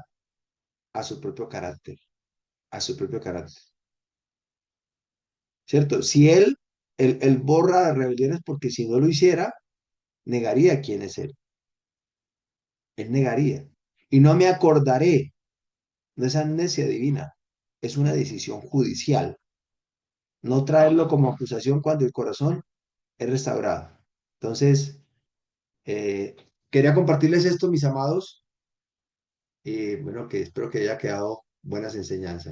A: a su propio carácter, a su propio carácter, ¿cierto? Si él borra las rebeliones porque si no lo hiciera, negaría quién es él negaría. Y no me acordaré, no es amnesia divina, es una decisión judicial, no traerlo como acusación cuando el corazón es restaurado. Entonces, eh, quería compartirles esto, mis amados, y bueno, que espero que haya quedado buenas enseñanzas.